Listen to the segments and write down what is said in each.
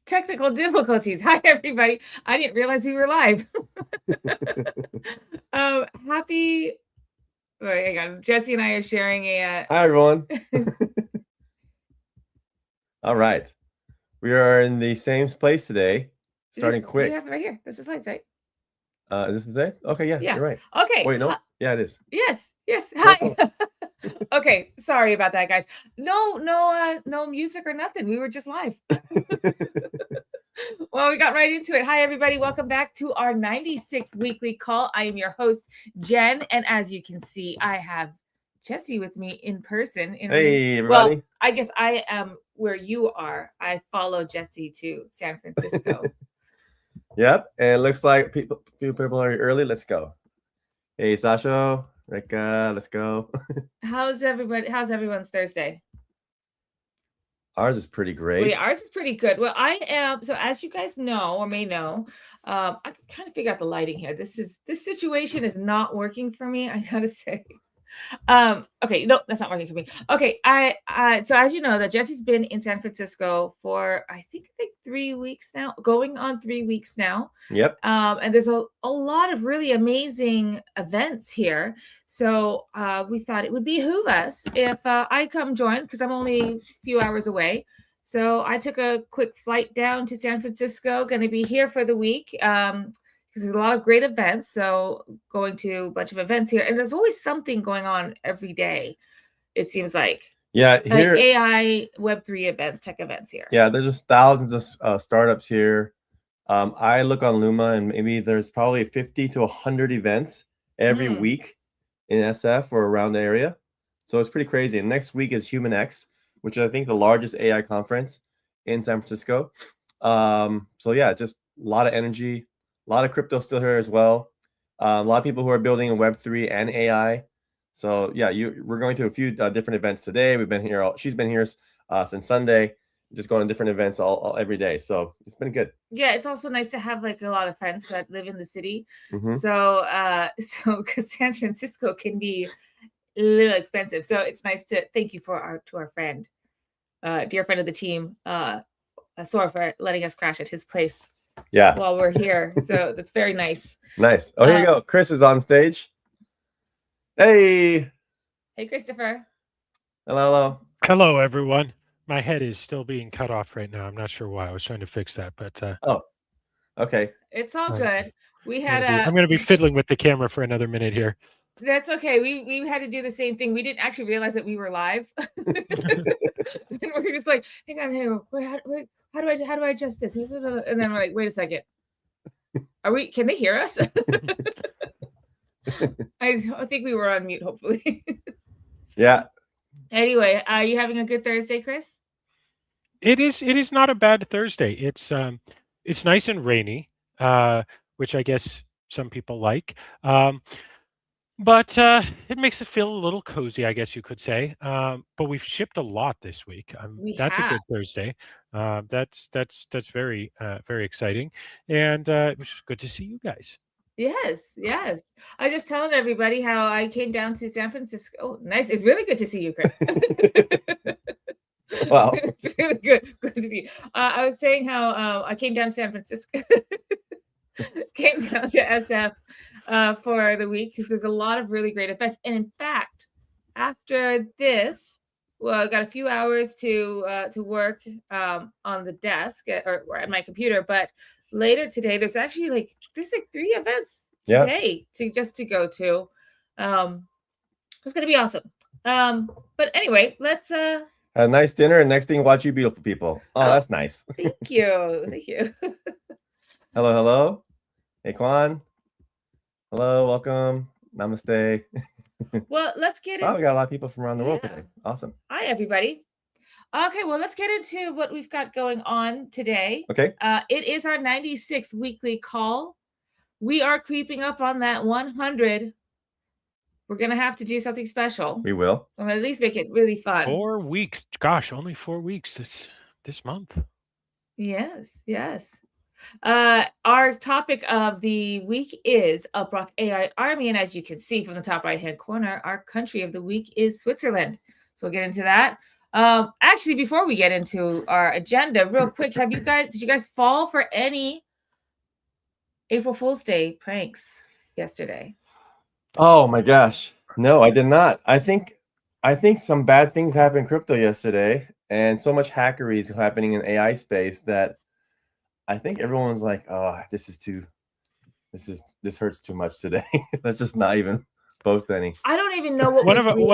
Technical difficulties. Hi, everybody. I didn't realize we were live. Happy. Wait, hang on. Jesse and I are sharing a. Hi, everyone. All right. We are in the same place today, starting We quick. have it right here. This is lights, right? Is this it? Okay, yeah, Yeah. you're right. Okay. Wait, no. Yeah, it is. Yes. Cool, Hi. cool. Okay. Sorry about that, guys. No music or nothing. We were just live. Well, we got right into it. Hi, everybody. Welcome back to our 96th weekly call. I am your host, Jen. And as you can see, I have Jesse with me in person. Hey, Well, everybody. I guess I am where you are. I follow Jesse to San Francisco. Yep. And it looks like few people are early. Let's go. Hey, Sasha, Rika, let's go. How's everyone's Thursday? Ours is pretty great. Well, yeah, ours is pretty good. Well, I am. So as you guys know or may know, I'm trying to figure out the lighting here. This situation is not working for me, I gotta say. Okay, no, that's not working for me. Okay, so as you know, that Jesse's been in San Francisco for I think like 3 weeks now, going on 3 weeks now. Yep. And there's a lot of really amazing events here. So we thought it would behoove us if I come join, because I'm only a few hours away. So I took a quick flight down to San Francisco, going to be here for the week. Because there's a lot of great events. So going to a bunch of events here, and there's always something going on every day. It seems like. Yeah, here, like AI, Web3 events, tech events here. Yeah, there's just thousands of startups here. I look on Luma, and maybe there's probably 50 to 100 events every week in SF or around the area. So it's pretty crazy. And next week is Human X, which is, I think, the largest AI conference in San Francisco. So yeah, just a lot of energy, a lot of crypto still here as well. A lot of people who are building in Web3 and AI. So yeah, we're going to a few different events today. We've been here. She's been here since Sunday, just going to different events all every day. So it's been good. Yeah, it's also nice to have like a lot of friends that live in the city. So because San Francisco can be a little expensive, so it's nice to thank you to our friend, dear friend of the team, Sora, for letting us crash at his place. Yeah, while we're here. So that's very nice. Nice. Oh, here you go. Chris is on stage. Hey. Hey, Christopher. Hello. Hello, everyone. My head is still being cut off right now. I'm not sure why. I was trying to fix that, but oh, okay. It's all good. We had I'm going to be fiddling with the camera for another minute here. That's okay. We had to do the same thing. We didn't actually realize that we were live. And we're just like, hang on, how do I adjust this? And then we're like, wait a second. Can they hear us? I think we were on mute, hopefully. Yeah. Anyway, are you having a good Thursday, Chris? It is not a bad Thursday. It's nice and rainy, which I guess some people like. But it makes it feel a little cozy, I guess you could say. But we've shipped a lot this week. That's a good Thursday. That's very very exciting, and it was good to see you guys. Yes. I was just telling everybody how I came down to San Francisco. Oh, nice. It's really good to see you, Chris. Wow. It's really good to see you. I was saying how I came down to San Francisco. Came down to SF for the week because there's a lot of really great events. And in fact, after this, well, I got a few hours to work on the desk or at my computer, but later today there's actually like 3 events today to go to. It's gonna be awesome. But anyway, let's have a nice dinner, and next thing, watch you beautiful people. Oh, that's nice. Thank you. Hello. Hey, Kwan. Hello, welcome. Namaste. Well, let's get into. We got a lot of people from around the world today. Awesome. Hi, everybody. Okay, well, let's get into what we've got going on today. Okay. It is our 96th weekly call. We are creeping up on that 100. We're going to have to do something special. We will. Or at least make it really fun. 4 weeks. Gosh, only 4 weeks this month. Yes. Our topic of the week is UpRock AI Army. And as you can see from the top right-hand corner, our country of the week is Switzerland. So we'll get into that. Actually, before we get into our agenda, real quick, did you guys fall for any April Fool's Day pranks yesterday? Oh my gosh. No, I did not. I think some bad things happened in crypto yesterday, and so much hackery is happening in AI space that I think everyone was like, "Oh, this hurts too much today. Let's just not even post any." I don't even know what one was of real.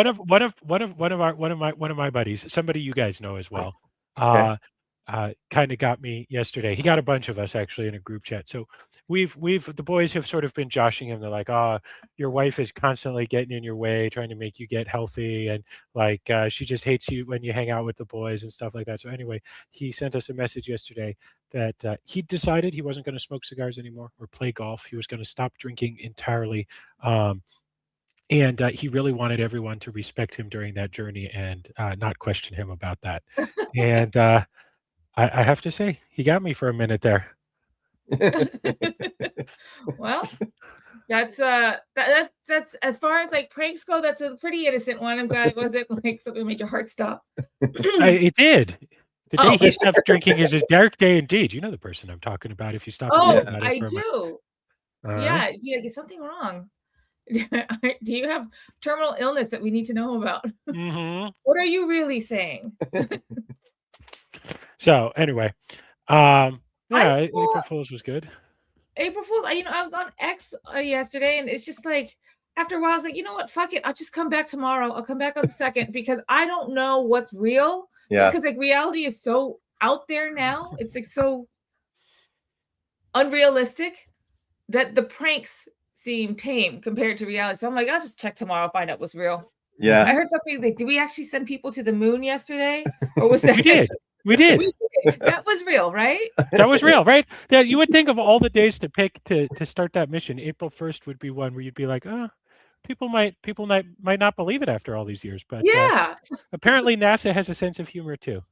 one of my buddies, somebody you guys know as well, Okay. kind of got me yesterday. He got a bunch of us actually in a group chat. So we've the boys have sort of been joshing him. They're like, "Oh, your wife is constantly getting in your way, trying to make you get healthy, and like she just hates you when you hang out with the boys and stuff like that." So anyway, he sent us a message yesterday that he decided he wasn't going to smoke cigars anymore or play golf. He was going to stop drinking entirely. And he really wanted everyone to respect him during that journey and not question him about that. And I have to say, he got me for a minute there. Well, that's as far as like pranks go, that's a pretty innocent one. I'm glad it wasn't like something that made your heart stop. It did. The day he stopped drinking is a dark day indeed. You know the person I'm talking about if you stop and think about it I for a moment. do. Yeah, is something wrong? Do you have terminal illness that we need to know about? What are you really saying? So anyway, yeah, April Fool's was good. April Fool's, I was on X yesterday, and it's just like after a while, I was like, you know what? Fuck it. I'll just come back tomorrow. I'll come back on the 2nd because I don't know what's real. Yeah. Because like reality is so out there now. It's like so unrealistic that the pranks seem tame compared to reality. So I'm like, I'll just check tomorrow, find out what's real. Yeah. I heard something like, did we actually send people to the moon yesterday? Or was that We did. That was real, right? That was real, right? Yeah, you would think of all the days to pick to start that mission. April 1st would be one where you'd be like, oh, people might not believe it after all these years. But yeah, apparently NASA has a sense of humor too.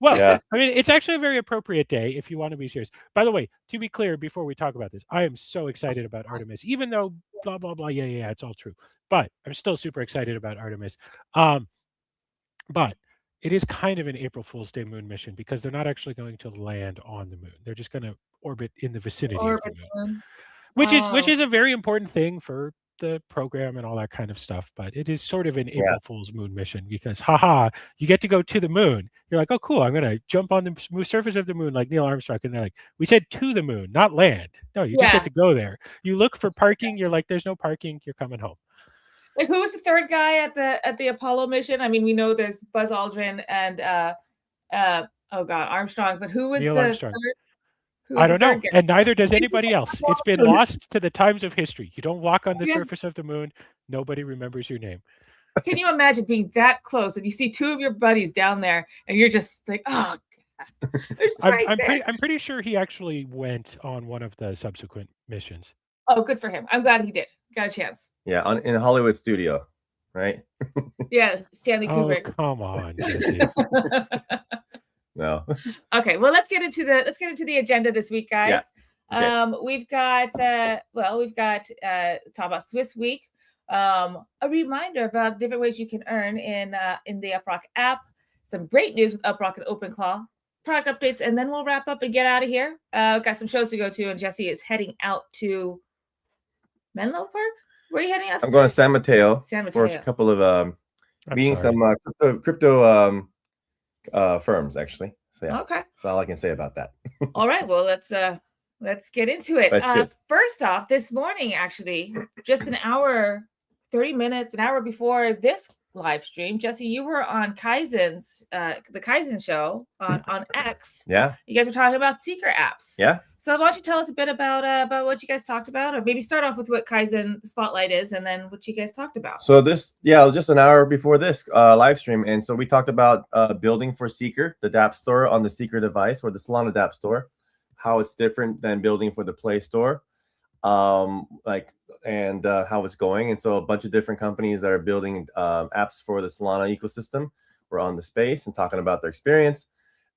Well, yeah. I mean, it's actually a very appropriate day if you want to be serious. By the way, to be clear, before we talk about this, I am so excited about Artemis, even though blah, blah, blah. Yeah, it's all true. But I'm still super excited about Artemis. But it is kind of an April Fool's Day moon mission because they're not actually going to land on the moon. They're just going to orbit in the vicinity of the moon, which is a very important thing for the program and all that kind of stuff. But it is sort of an April Fool's moon mission because, haha, you get to go to the moon. You're like, oh, cool. I'm going to jump on the smooth surface of the moon like Neil Armstrong. And they're like, we said to the moon, not land. No, you just get to go there. You look for parking. You're like, there's no parking. You're coming home. Like, who was the third guy at the Apollo mission? I mean, we know there's Buzz Aldrin and Armstrong, but who was Neil Armstrong? Third? I don't know, and neither does anybody else. It's been lost to the times of history. You don't walk on the surface of the moon. Nobody remembers your name. Can you imagine being that close and you see two of your buddies down there, and you're just like, oh, God. I'm pretty sure he actually went on one of the subsequent missions. Oh, good for him. I'm glad he did. Got a chance. Yeah, in a Hollywood studio, right? Yeah, Stanley Kubrick. Oh, come on, Jesse. No. Okay, well, let's get into the agenda this week, guys. Yeah. Okay. We've got talk about Swiss Week. A reminder about different ways you can earn in the UpRock app. Some great news with UpRock and OpenClaw. Product updates, and then we'll wrap up and get out of here. We've got some shows to go to, and Jesse is heading out to Menlo Park. Where are you heading out to? I'm going to San Mateo for a couple of meeting some crypto firms, actually. So yeah, okay. That's all I can say about that. All right, well, let's get into it. First off, this morning, actually, just an hour, 30 minutes, an hour before this live stream, Jesse, you were on the Kaizen show on X. Yeah. You guys were talking about seeker apps. Yeah. So why don't you tell us a bit about what you guys talked about, or maybe start off with what Kaizen Spotlight is, and then what you guys talked about. So this, just an hour before this live stream, and so we talked about building for Seeker, the dApp store on the Seeker device or the Solana dApp store, how it's different than building for the Play Store, and how it's going. And so a bunch of different companies that are building apps for the Solana ecosystem were on the space and talking about their experience.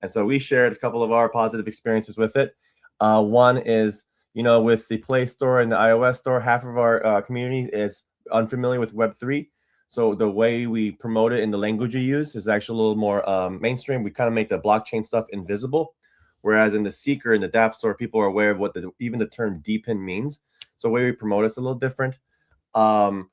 And so we shared a couple of our positive experiences with it. One is, with the Play Store and the iOS store, half of our community is unfamiliar with Web3. So the way we promote it in the language you use is actually a little more mainstream. We kind of make the blockchain stuff invisible, whereas in the Seeker and the dApp Store, people are aware of what even the term DPIN means. So the way we promote it's a little different. The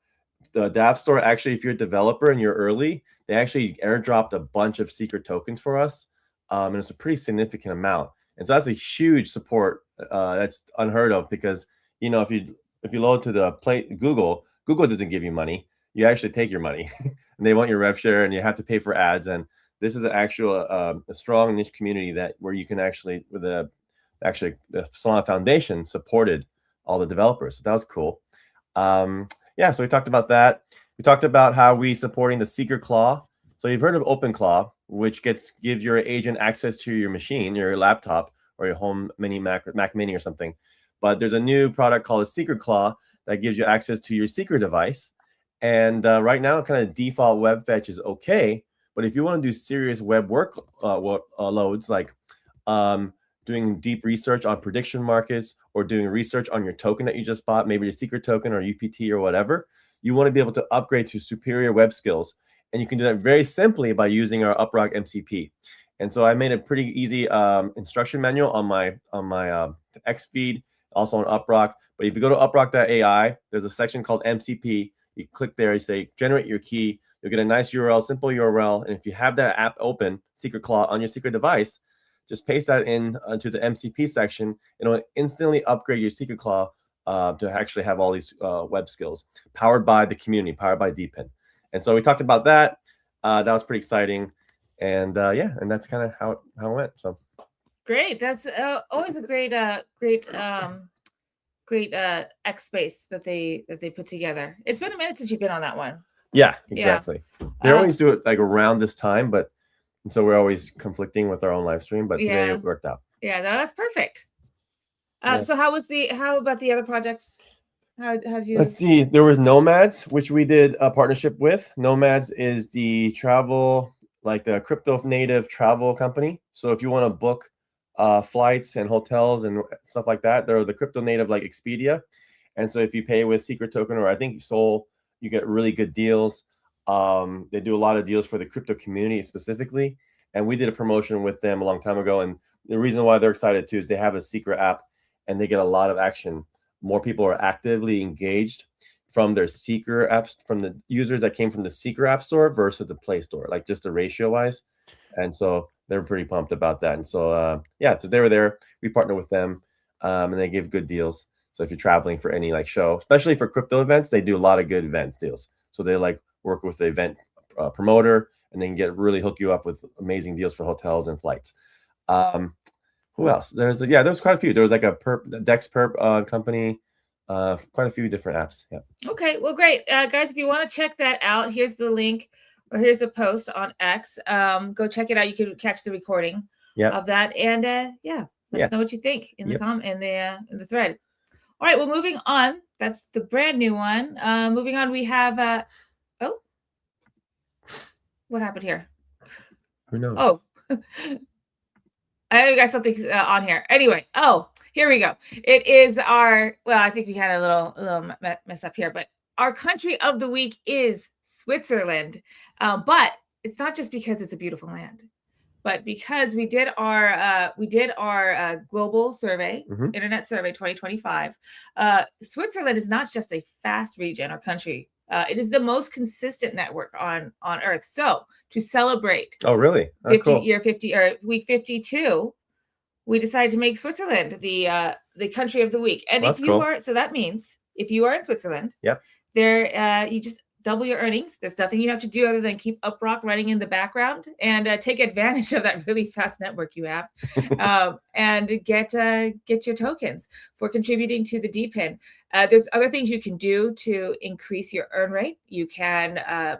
dApp Store, actually, if you're a developer and you're early, they actually airdropped a bunch of secret tokens for us, and it's a pretty significant amount. And so that's a huge support that's unheard of, because if you load to the Google doesn't give you money. You actually take your money, and they want your rev share, and you have to pay for ads. And this is an actual a strong niche community where you can actually the Solana Foundation supported all the developers. So that was cool. Yeah, so we talked about that. We talked about how we supporting the Seeker Claw. So you've heard of OpenClaw, which gives your agent access to your machine, your laptop, or your home mini Mac Mini or something. But there's a new product called a Seeker Claw that gives you access to your Seeker device. And right now, kind of default web fetch is okay. But if you want to do serious web work loads, like doing deep research on prediction markets, or doing research on your token that you just bought, maybe your secret token or UPT or whatever, you want to be able to upgrade to superior web skills. And you can do that very simply by using our UpRock MCP. And so I made a pretty easy instruction manual on my X feed, also on UpRock. But if you go to uprock.ai, there's a section called MCP. You click there, you say generate your key. You'll get a nice URL, simple URL. And if you have that app open, Secret Claw, on your secret device, just paste that in to the MCP section. It'll instantly upgrade your Secret Claw to actually have all these web skills, powered by the community, powered by DPIN. And so we talked about that. That was pretty exciting. And yeah, and that's kind of how it went. So great. That's always a great X space that they put together. It's been a minute since you've been on that one. Yeah, exactly. Yeah. They always do it like around this time, and so we're always conflicting with our own live stream, but today it worked out. Yeah, no, that's perfect. So how about the other projects? How did you? Let's see. There was Nomads, which we did a partnership with. Nomads is the travel, like the crypto native travel company. So if you want to book flights and hotels and stuff like that, they're the crypto native like Expedia. And so if you pay with Secret Token, or I think Sol, you get really good deals. They do a lot of deals for the crypto community specifically. And we did a promotion with them a long time ago. And the reason why they're excited too is they have a secret app and they get a lot of action. More people are actively engaged from their Seeker apps, from the users that came from the Seeker app store versus the Play Store, like just the ratio wise. And so they're pretty pumped about that. And so, yeah, so they were there. We partnered with them and they give good deals. So if you're traveling for any like show, especially for crypto events, they do a lot of good events deals. So they like work with the event promoter and then really hook you up with amazing deals for hotels and flights. Who else? There's quite a few. There was like a Dex Perp company, quite a few different apps. Yeah. Okay, well, great, guys. If you want to check that out, here's the link, or here's a post on X. Go check it out. You can catch the recording of that, and let us know what you think in the in the thread. All right, well, moving on. That's the brand new one. Moving on, we have what happened here? Who knows? Oh. I got something on here. Anyway, here we go. It is I think we had a little mess up here, but our country of the week is Switzerland. But it's not just because it's a beautiful land, but because we did our global survey, internet survey 2025. Switzerland is not just a fast region or country. It is the most consistent network on Earth. So to celebrate, really, cool. Week 52, we decided to make Switzerland the country of the week. And if you are, so that means if you are in Switzerland, there you just double your earnings. There's nothing you have to do other than keep UpRock running in the background and take advantage of that really fast network you have, and get your tokens for contributing to the DPIN. There's other things you can do to increase your earn rate. You can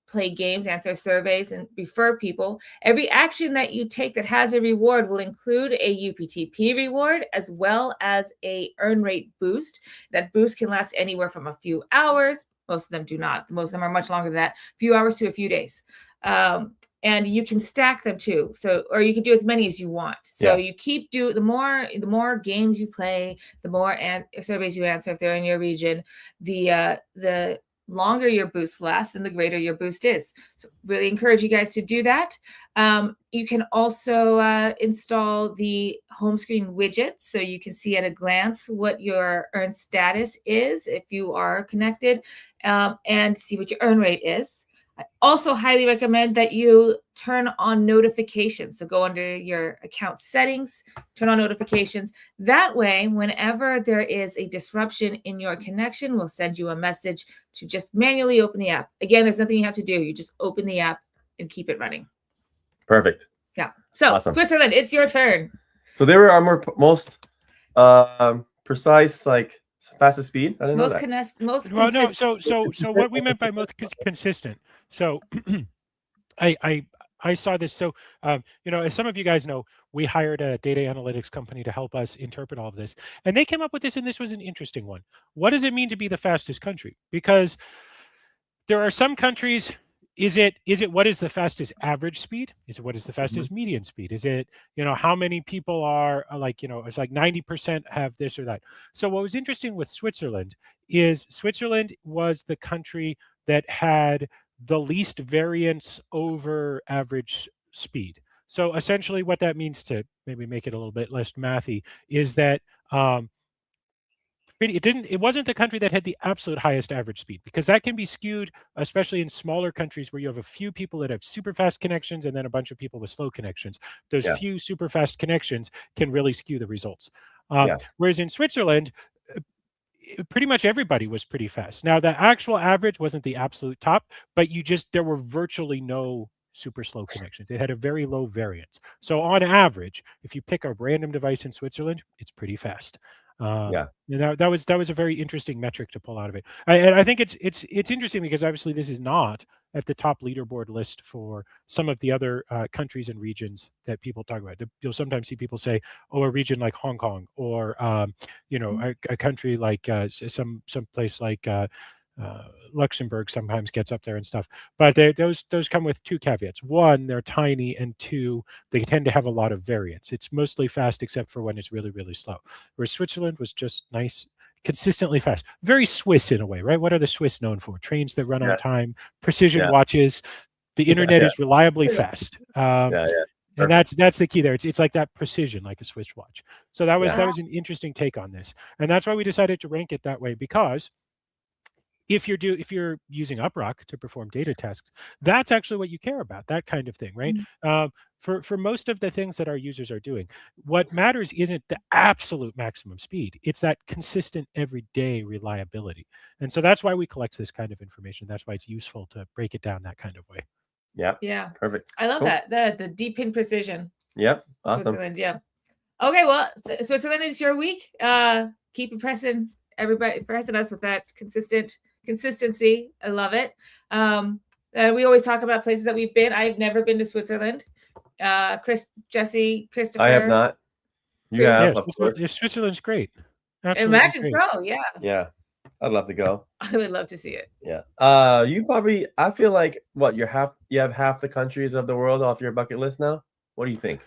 play games, answer surveys, and refer people. Every action that you take that has a reward will include a UPTP reward as well as a earn rate boost. That boost can last anywhere from a few hours. Most of them do not. Most of them are much longer than that, a few hours to a few days. And you can stack them too. So, or you can do as many as you want. So you keep the more games you play, the more surveys you answer if they're in your region, the longer your boost lasts and the greater your boost is. So really encourage you guys to do that. You can also install the home screen widget so you can see at a glance what your earn status is if you are connected, and see what your earn rate is. I also highly recommend that you turn on notifications. So go under your account settings, turn on notifications. That way, whenever there is a disruption in your connection, we'll send you a message to just manually open the app. Again, there's nothing you have to do. You just open the app and keep it running. Perfect. Yeah. So Awesome. Switzerland, it's your turn. So they were our most precise, like fastest speed. I didn't know that. Most Well, no. consistent. So what we meant by most consistent. So I saw this. So as some of you guys know, we hired a data analytics company to help us interpret all of this, and they came up with this, and this was an interesting one. What does it mean to be the fastest country? Because there are some countries. Is it what is the fastest average speed? Is it what is the fastest median speed? Is it how many people are like it's like 90% have this or that. So what was interesting with Switzerland is Switzerland was the country that had the least variance over average speed. So essentially what that means, to maybe make it a little bit less mathy, is that it wasn't the country that had the absolute highest average speed, because that can be skewed, especially in smaller countries where you have a few people that have super fast connections and then a bunch of people with slow connections. Those few super fast connections can really skew the results. Whereas in Switzerland, pretty much everybody was pretty fast. Now, the actual average wasn't the absolute top, but there were virtually no super slow connections. It had a very low variance. So on average, if you pick a random device in Switzerland, it's pretty fast. And that was a very interesting metric to pull out of it. And I think it's interesting because obviously this is not at the top leaderboard list for some of the other countries and regions that people talk about. You'll sometimes see people say, "Oh, a region like Hong Kong," or a country like some place like Luxembourg sometimes gets up there and stuff. But those come with two caveats. One, they're tiny, and two, they tend to have a lot of variance. It's mostly fast except for when it's really, really slow. Whereas Switzerland was just nice, consistently fast. Very Swiss in a way, right? What are the Swiss known for? Trains that run on time, precision watches. The internet is reliably fast. And that's the key there. It's like that precision, like a Swiss watch. So that was an interesting take on this. And that's why we decided to rank it that way, because if you're using UpRock to perform data tasks, that's actually what you care about, that kind of thing, right? For most of the things that our users are doing, what matters isn't the absolute maximum speed. It's that consistent everyday reliability. And so that's why we collect this kind of information. That's why it's useful to break it down that kind of way. Yeah. Perfect. I love that. The deep pin precision. Yep. Awesome. Switzerland, yeah. Okay, well, Switzerland is your week. Keep impressing us with that consistency. I love it. We always talk about places that we've been. I've never been to Switzerland. Jesse, Christopher. I have not. You have, of course. Switzerland's great. Absolutely Imagine great. so, yeah. Yeah. I'd love to go. I would love to see it. Yeah. You probably, I feel like you have half the countries of the world off your bucket list now. What do you think?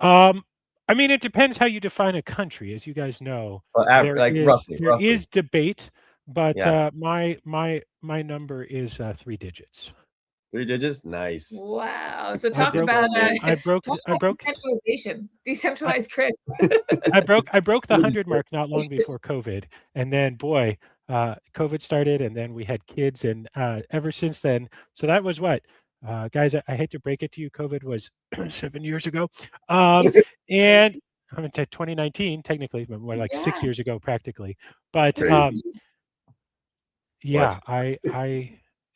I mean, it depends how you define a country. As you guys know, roughly. There is debate, but my number is 3 digits. 3 digits, nice. Wow. So talk about decentralization, decentralized Chris. I broke the 100 mark not long before COVID, and then boy, COVID started, and then we had kids, and ever since then. So that was what. Guys, I hate to break it to you, COVID was 7 years ago. And I'm into 2019, technically, but more like 6 years ago, practically. But I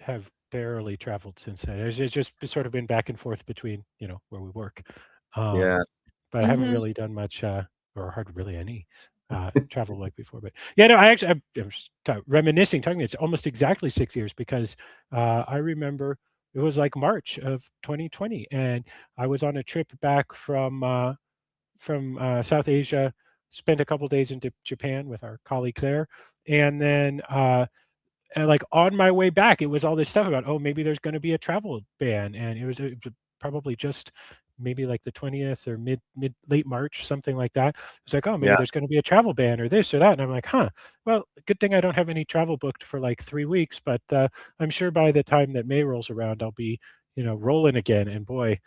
have barely traveled since then. It's just sort of been back and forth between, where we work. But I haven't really done much, or hardly any travel like before. But yeah, no, I'm just reminiscing, it's almost exactly 6 years, because I remember it was like March of 2020, and I was on a trip back from South Asia, spent a couple days into Japan with our colleague there, and then like on my way back, it was all this stuff about, maybe there's going to be a travel ban, and it was probably just maybe like the 20th or late March, something like that. It's like, oh, maybe Yeah. there's going to be a travel ban or this or that. And I'm like, huh, well, good thing I don't have any travel booked for like 3 weeks, but I'm sure by the time that May rolls around, I'll be, rolling again. And boy,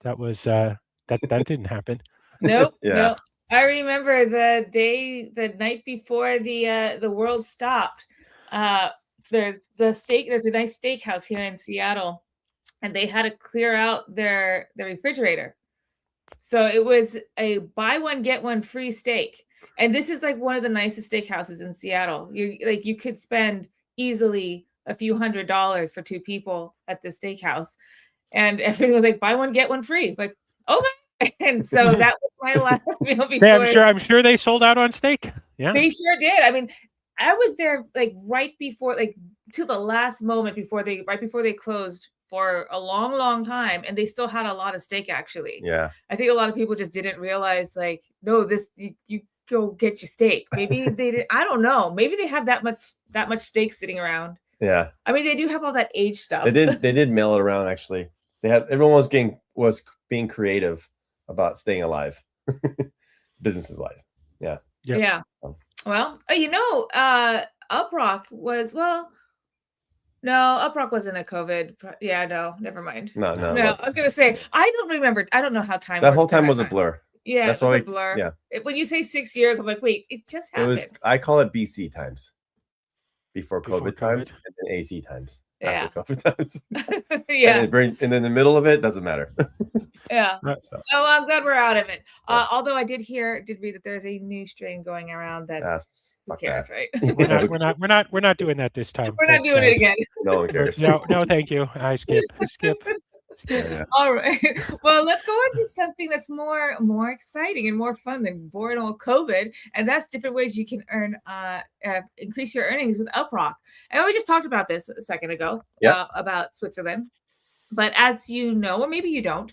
that was, that didn't happen. Nope. Yeah. Nope. I remember the night before the world stopped. There's a nice steakhouse here in Seattle, and they had to clear out their refrigerator. So it was a buy one get one free steak, and this is like one of the nicest steakhouses in Seattle. You could spend easily a few $100s for 2 people at the steakhouse, and everything was like buy one get one free. It's like, okay. And so that was my last meal before. Yeah, I'm sure they sold out on steak. Yeah, they sure did. I mean, I was there like right before, like to the last moment right before they closed for a long, long time, and they still had a lot of steak. Actually, Yeah. I think a lot of people just didn't realize, like, no, you go get your steak. Maybe they did. I don't know. Maybe they have that much steak sitting around. Yeah. I mean, they do have all that aged stuff. They did mail it around. Actually, everyone was being creative about staying alive, businesses wise. Yeah. Yep. Yeah. Well, UpRock was, well, no, UpRock wasn't a COVID. Yeah, no, never mind. No. I was gonna say, I don't remember. I don't know how time. That whole time was a blur. Yeah, that's it was why a blur. Yeah. When you say 6 years, I'm like, wait, it just happened. I call it BC times, before COVID times, and then AC times. Yeah. After COVID times. Yeah. And then in the middle of it, doesn't matter. Yeah. So. Oh, I'm glad we're out of it. Although I did read that there's a new strain going around that's who cares, right? We're not doing that this time. We're not doing it again. No one cares. No, thank you. I skip. Yeah. All right. Well, let's go into something that's more exciting and more fun than boring old COVID, and that's different ways you can increase your earnings with UpRock. And we just talked about this a second ago, about Switzerland. But as you know, or maybe you don't,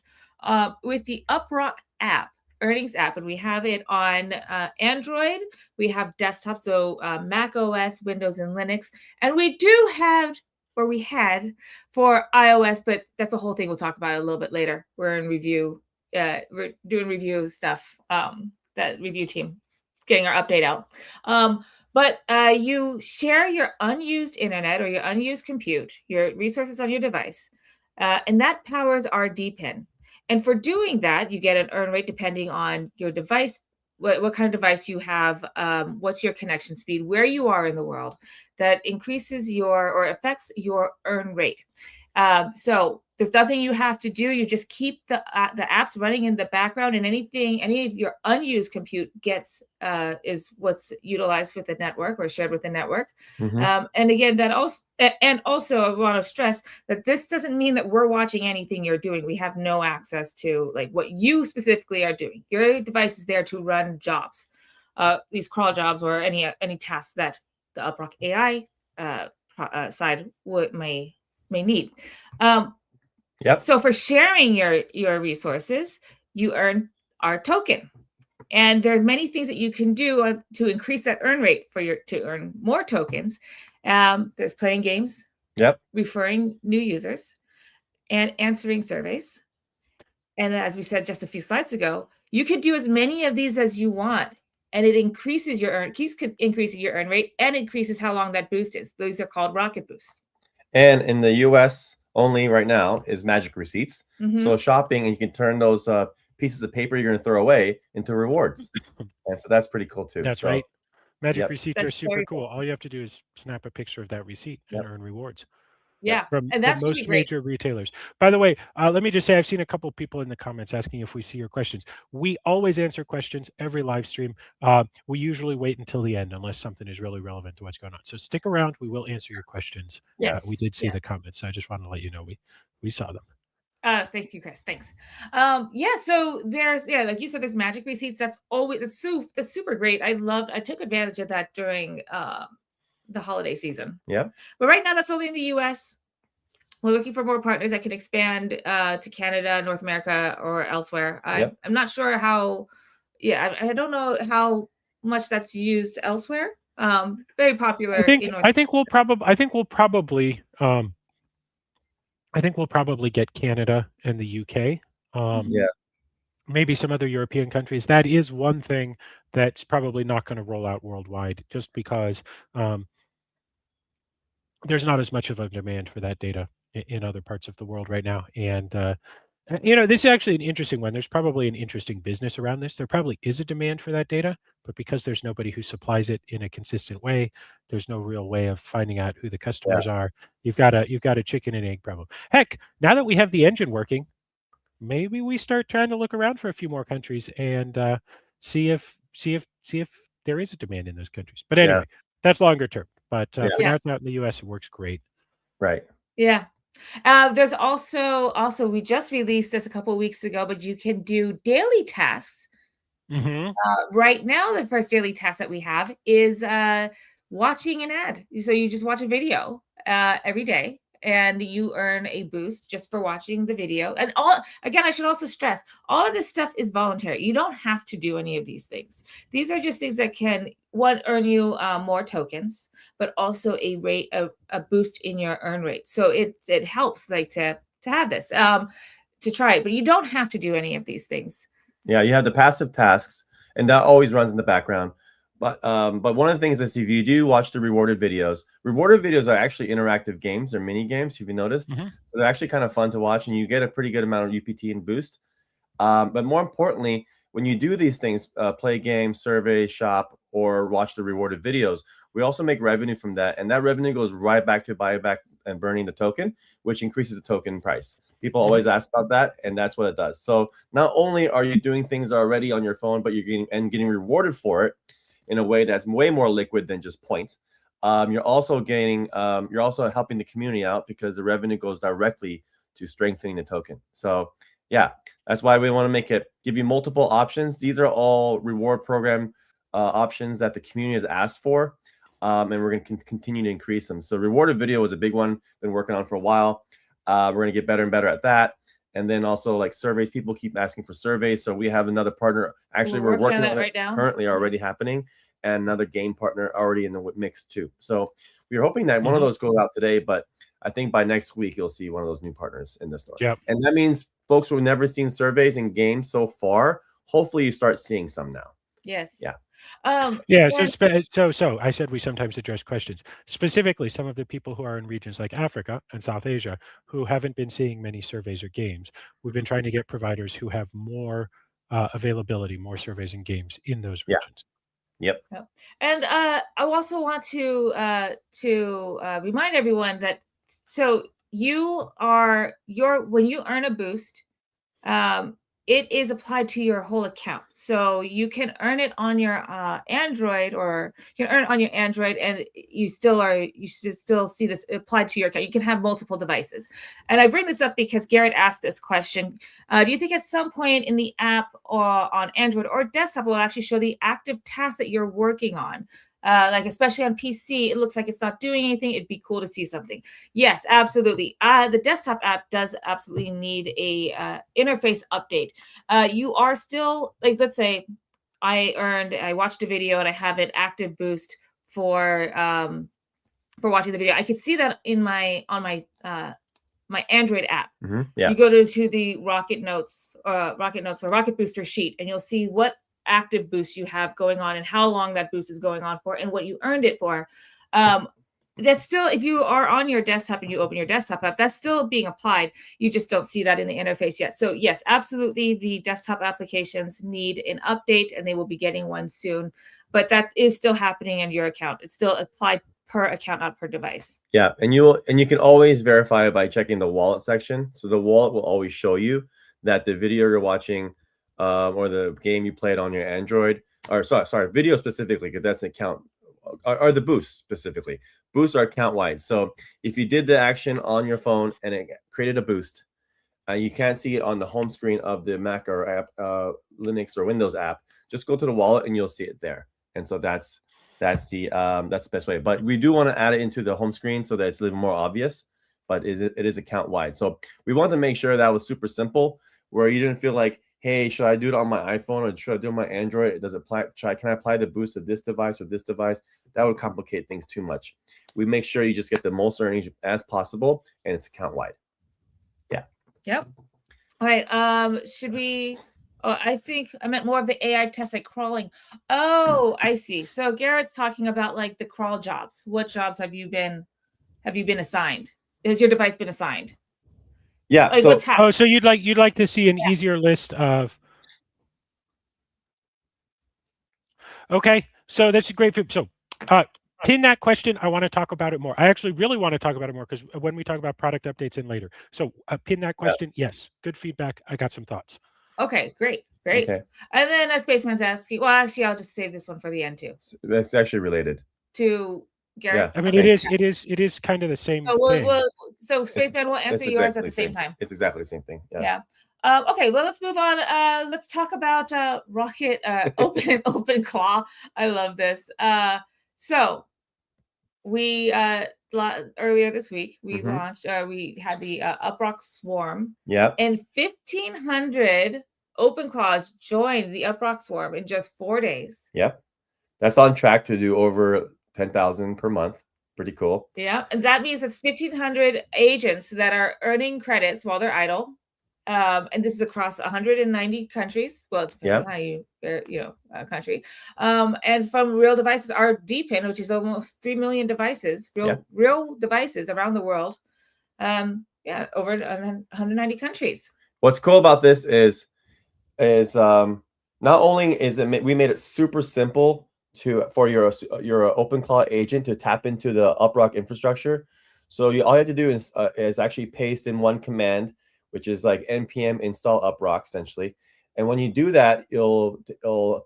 with the UpRock app, earnings app, and we have it on Android, we have desktop, so Mac OS, Windows, and Linux, and we do have, or we had, for iOS, but that's a whole thing we'll talk about a little bit later. We're in review, we're doing review stuff, that review team, getting our update out. But you share your unused internet or your unused compute, your resources on your device, and that powers our DPIN. And for doing that, you get an earn rate depending on your device, what kind of device you have, what's your connection speed, where you are in the world, that increases or affects your earn rate. So there's nothing you have to do. You just keep the apps running in the background, and any of your unused compute is what's utilized with the network or shared with the network. Mm-hmm. And again, also I want to stress that this doesn't mean that we're watching anything you're doing. We have no access to like what you specifically are doing. Your device is there to run jobs, these crawl jobs or any tasks that the UpRock AI side may need. Yep. So for sharing your resources, you earn our token. And there are many things that you can do to increase that earn rate to earn more tokens. There's playing games, referring new users, and answering surveys. And as we said just a few slides ago, you could do as many of these as you want, and it increases keeps increasing your earn rate and increases how long that boost is. Those are called rocket boosts. And in the US only right now is magic receipts. Mm-hmm. So shopping, and you can turn those pieces of paper you're going to throw away into rewards. And so that's pretty cool too. That's right. Magic receipts are super cool. All you have to do is snap a picture of that receipt and earn rewards. Yeah, and that's most major retailers. By the way, let me just say, I've seen a couple of people in the comments asking if we see your questions. We always answer questions every live stream. We usually wait until the end unless something is really relevant to what's going on. So stick around. We will answer your questions. Yes. We did see the comments. So I just wanted to let you know we saw them. Thank you, Chris. Thanks. So there's like you said, there's magic receipts. That's super great. I took advantage of that during the holiday season. Yeah. But right now that's only in the US. We're looking for more partners that can expand to Canada, North America, or elsewhere. I'm not sure how. I don't know how much that's used elsewhere. Very popular. I think we'll probably get Canada and the UK Yeah. Maybe some other European countries. That is one thing that's probably not going to roll out worldwide, just because there's not as much of a demand for that data in other parts of the world right now. And this is actually an interesting one. There's probably an interesting business around this. There probably is a demand for that data, but because there's nobody who supplies it in a consistent way, there's no real way of finding out who the customers are. You've got a chicken and egg problem. Heck, now that we have the engine working, maybe we start trying to look around for a few more countries and see if there is a demand in those countries. But anyway, that's longer term. But for now, it's out in the U.S. It works great. Right. Yeah. There's also we just released this a couple of weeks ago, but you can do daily tasks. Right now, the first daily task that we have is watching an ad. So you just watch a video every day, and you earn a boost just for watching the video. And again, I should also stress, all of this stuff is voluntary. You don't have to do any of these things. These are just things that can, one, earn you more tokens, but also a boost in your earn rate. So it helps to have this, to try it, but you don't have to do any of these things. Yeah, you have the passive tasks, and that always runs in the background. But one of the things is, if you do watch the rewarded videos are actually interactive games. They're mini games, if you noticed. So they're actually kind of fun to watch, and you get a pretty good amount of UPT and boost. But more importantly, when you do these things, play games, survey, shop, or watch the rewarded videos, we also make revenue from that. And that revenue goes right back to buyback and burning the token, which increases the token price. People always ask about that, and that's what it does. So not only are you doing things already on your phone, but you're getting rewarded for it in a way that's way more liquid than just points. You're also helping the community out, because the revenue goes directly to strengthening the token. So yeah, that's why we want to give you multiple options. These are all reward program options that the community has asked for, and we're going to continue to increase them. So rewarded video was a big one, been working on for a while. We're going to get better and better at that. And then also, like, surveys, people keep asking for surveys. So we have another partner. Actually, we're working on it right now. Currently already happening, and another game partner already in the mix too. So we're hoping that one of those goes out today, but I think by next week you'll see one of those new partners in the store. Yep. And that means folks who've never seen surveys in games so far, hopefully you start seeing some now. Yes. Yeah. So I said we sometimes address questions. Specifically, some of the people who are in regions like Africa and South Asia who haven't been seeing many surveys or games, we've been trying to get providers who have more availability, more surveys and games in those regions. Yep. And I also want to remind everyone that, so when you earn a boost, it is applied to your whole account. So you can earn it on your Android, or you can earn it on your Android, and you should still see this applied to your account. You can have multiple devices. And I bring this up because Garrett asked this question. Do you think at some point in the app, or on Android or desktop, will actually show the active task that you're working on? Like, especially on PC, it looks like it's not doing anything. It'd be cool to see something. Yes, absolutely. The desktop app does absolutely need a interface update. You are still, like, let's say I watched a video and I have an active boost for watching the video. I could see that on my Android app. You go to the Rocket Notes or Rocket Booster sheet, and you'll see what active boost you have going on and how long that boost is going on for and what you earned it for. That's still, if you are on your desktop and you open your desktop app, that's still being applied. You just don't see that in the interface yet. So yes, absolutely, the desktop applications need an update, and they will be getting one soon. But that is still happening in your account. It's still applied per account, not per device. Yeah, and you can always verify it by checking the wallet section. So the wallet will always show you that the video you're watching, or the game you played on your Android, or sorry, video specifically, because that's an account, or the boost specifically. Boosts are account wide. So if you did the action on your phone and it created a boost, you can't see it on the home screen of the Mac or app, Linux or Windows app. Just go to the wallet and you'll see it there. And so that's the best way. But we do want to add it into the home screen so that it's a little more obvious. But it is account wide. So we want to make sure that was super simple, where you didn't feel like, hey, should I do it on my iPhone or should I do it on my Android? Can I apply the boost to this device or this device? That would complicate things too much. We make sure you just get the most earnings as possible, and it's account wide. Yeah. Yep. All right. Should we? Oh, I think I meant more of the AI tests like crawling. Oh, I see. So Garrett's talking about like the crawl jobs. What jobs have you been assigned? Has your device been assigned? Yeah. Like So what tasks? Oh, so you'd like to see an easier list of. Okay, so that's a great. So, pin that question. I want to talk about it more. I actually really want to talk about it more because when we talk about product updates in later. So, pin that question. Yes, good feedback. I got some thoughts. Okay, great. And then Spaceman's asking. Well, actually, I'll just save this one for the end too. That's actually related to Garrett. I mean, it is kind of the same thing. So Spaceman will answer yours at the same time. It's exactly the same thing. Yeah. Okay, well, let's move on. Let's talk about Rocket OpenClaw. I love this. So we earlier this week we launched. We had the UpRock Swarm. Yeah. And 1,500 OpenClaws joined the UpRock Swarm in just 4 days. Yep. That's on track to do over 10,000 per month. Pretty cool. Yeah, and that means it's 1,500 agents that are earning credits while they're idle. And this is across 190 countries. Well, depending on how you country. And from real devices, our DPIN, which is almost 3 million devices, real devices around the world. Over 190 countries. What's cool about this is not only is we made it super simple for your OpenClaw agent to tap into the UpRock infrastructure. So all you have to do is actually paste in one command, which is like npm install UpRock essentially. And when you do that, it'll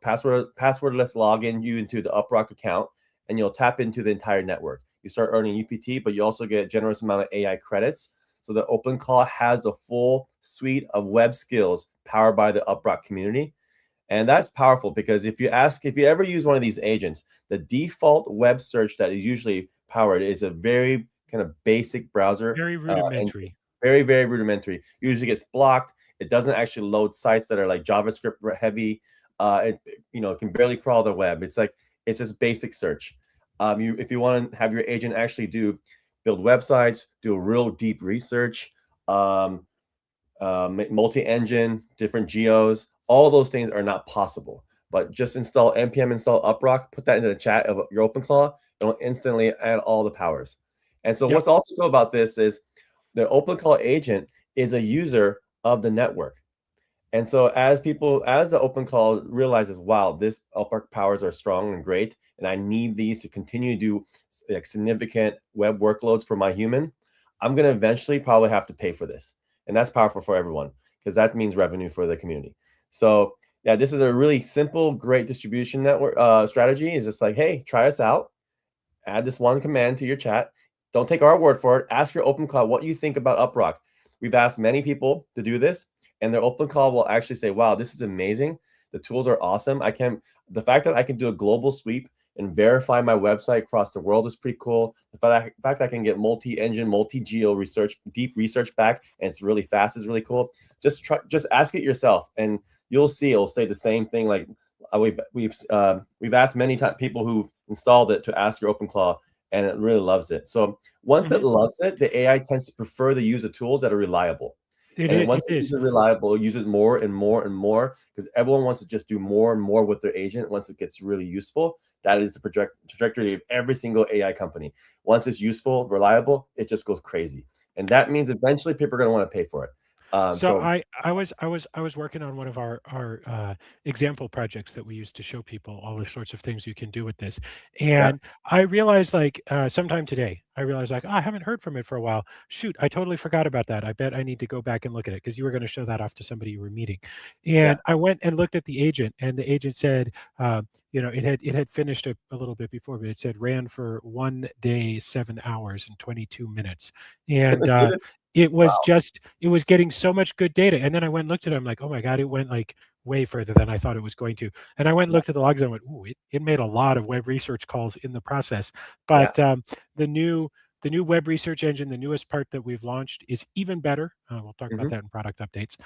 passwordless login you into the UpRock account, and you'll tap into the entire network. You start earning UPT, but you also get a generous amount of AI credits. So the OpenClaw has the full suite of web skills powered by the UpRock community. And that's powerful because if you ever use one of these agents, the default web search that is usually powered is a very kind of basic browser. Very rudimentary. Very, very rudimentary. Usually gets blocked. It doesn't actually load sites that are like JavaScript heavy. It can barely crawl the web. It's just basic search. If you want to have your agent actually build websites, do a real deep research, multi-engine, different geos, all those things are not possible. But just npm install UpRock, put that into the chat of your OpenClaw, it'll instantly add all the powers. And so what's also cool about this is the OpenClaw agent is a user of the network. And so as the OpenClaw realizes, wow, this UpRock powers are strong and great, and I need these to continue to do significant web workloads for my human, I'm going to eventually probably have to pay for this. And that's powerful for everyone because that means revenue for the community. So yeah, this is a really simple, great distribution network strategy. Is just like, hey, try us out. Add this one command to your chat. Don't take our word for it. Ask your OpenClaw what you think about UpRock. We've asked many people to do this, and their OpenClaw will actually say, wow, this is amazing. The tools are awesome. The fact that I can do a global sweep and verify my website across the world is pretty cool. The fact I can get multi-engine, multi-geo research, deep research back, and it's really fast is really cool. Just ask it yourself, and you'll see it'll say the same thing. Like we've asked many people who installed it to ask your OpenClaw, and it really loves it. So once it loves it, the AI tends to prefer to use the tools that are reliable. Once it is reliable, use it more and more and more because everyone wants to just do more and more with their agent. Once it gets really useful, that is the trajectory of every single AI company. Once it's useful, reliable, it just goes crazy, and that means eventually people are going to want to pay for it. So I was working on one of our example projects that we used to show people all the sorts of things you can do with this, and I realized sometime today I realized I haven't heard from it for a while. Shoot, I totally forgot about that. I bet I need to go back and look at it because you were going to show that off to somebody you were meeting, and I went and looked at the agent, and the agent said it had finished a little bit before, but it said ran for 1 day 7 hours and 22 minutes, and it was it was getting so much good data. And then I went and looked at it. I'm like, oh my God, it went like way further than I thought it was going to. And I went and looked at the logs and I went, ooh, it made a lot of web research calls in the process. But the new web research engine, the newest part that we've launched, is even better. We'll talk about that in product updates.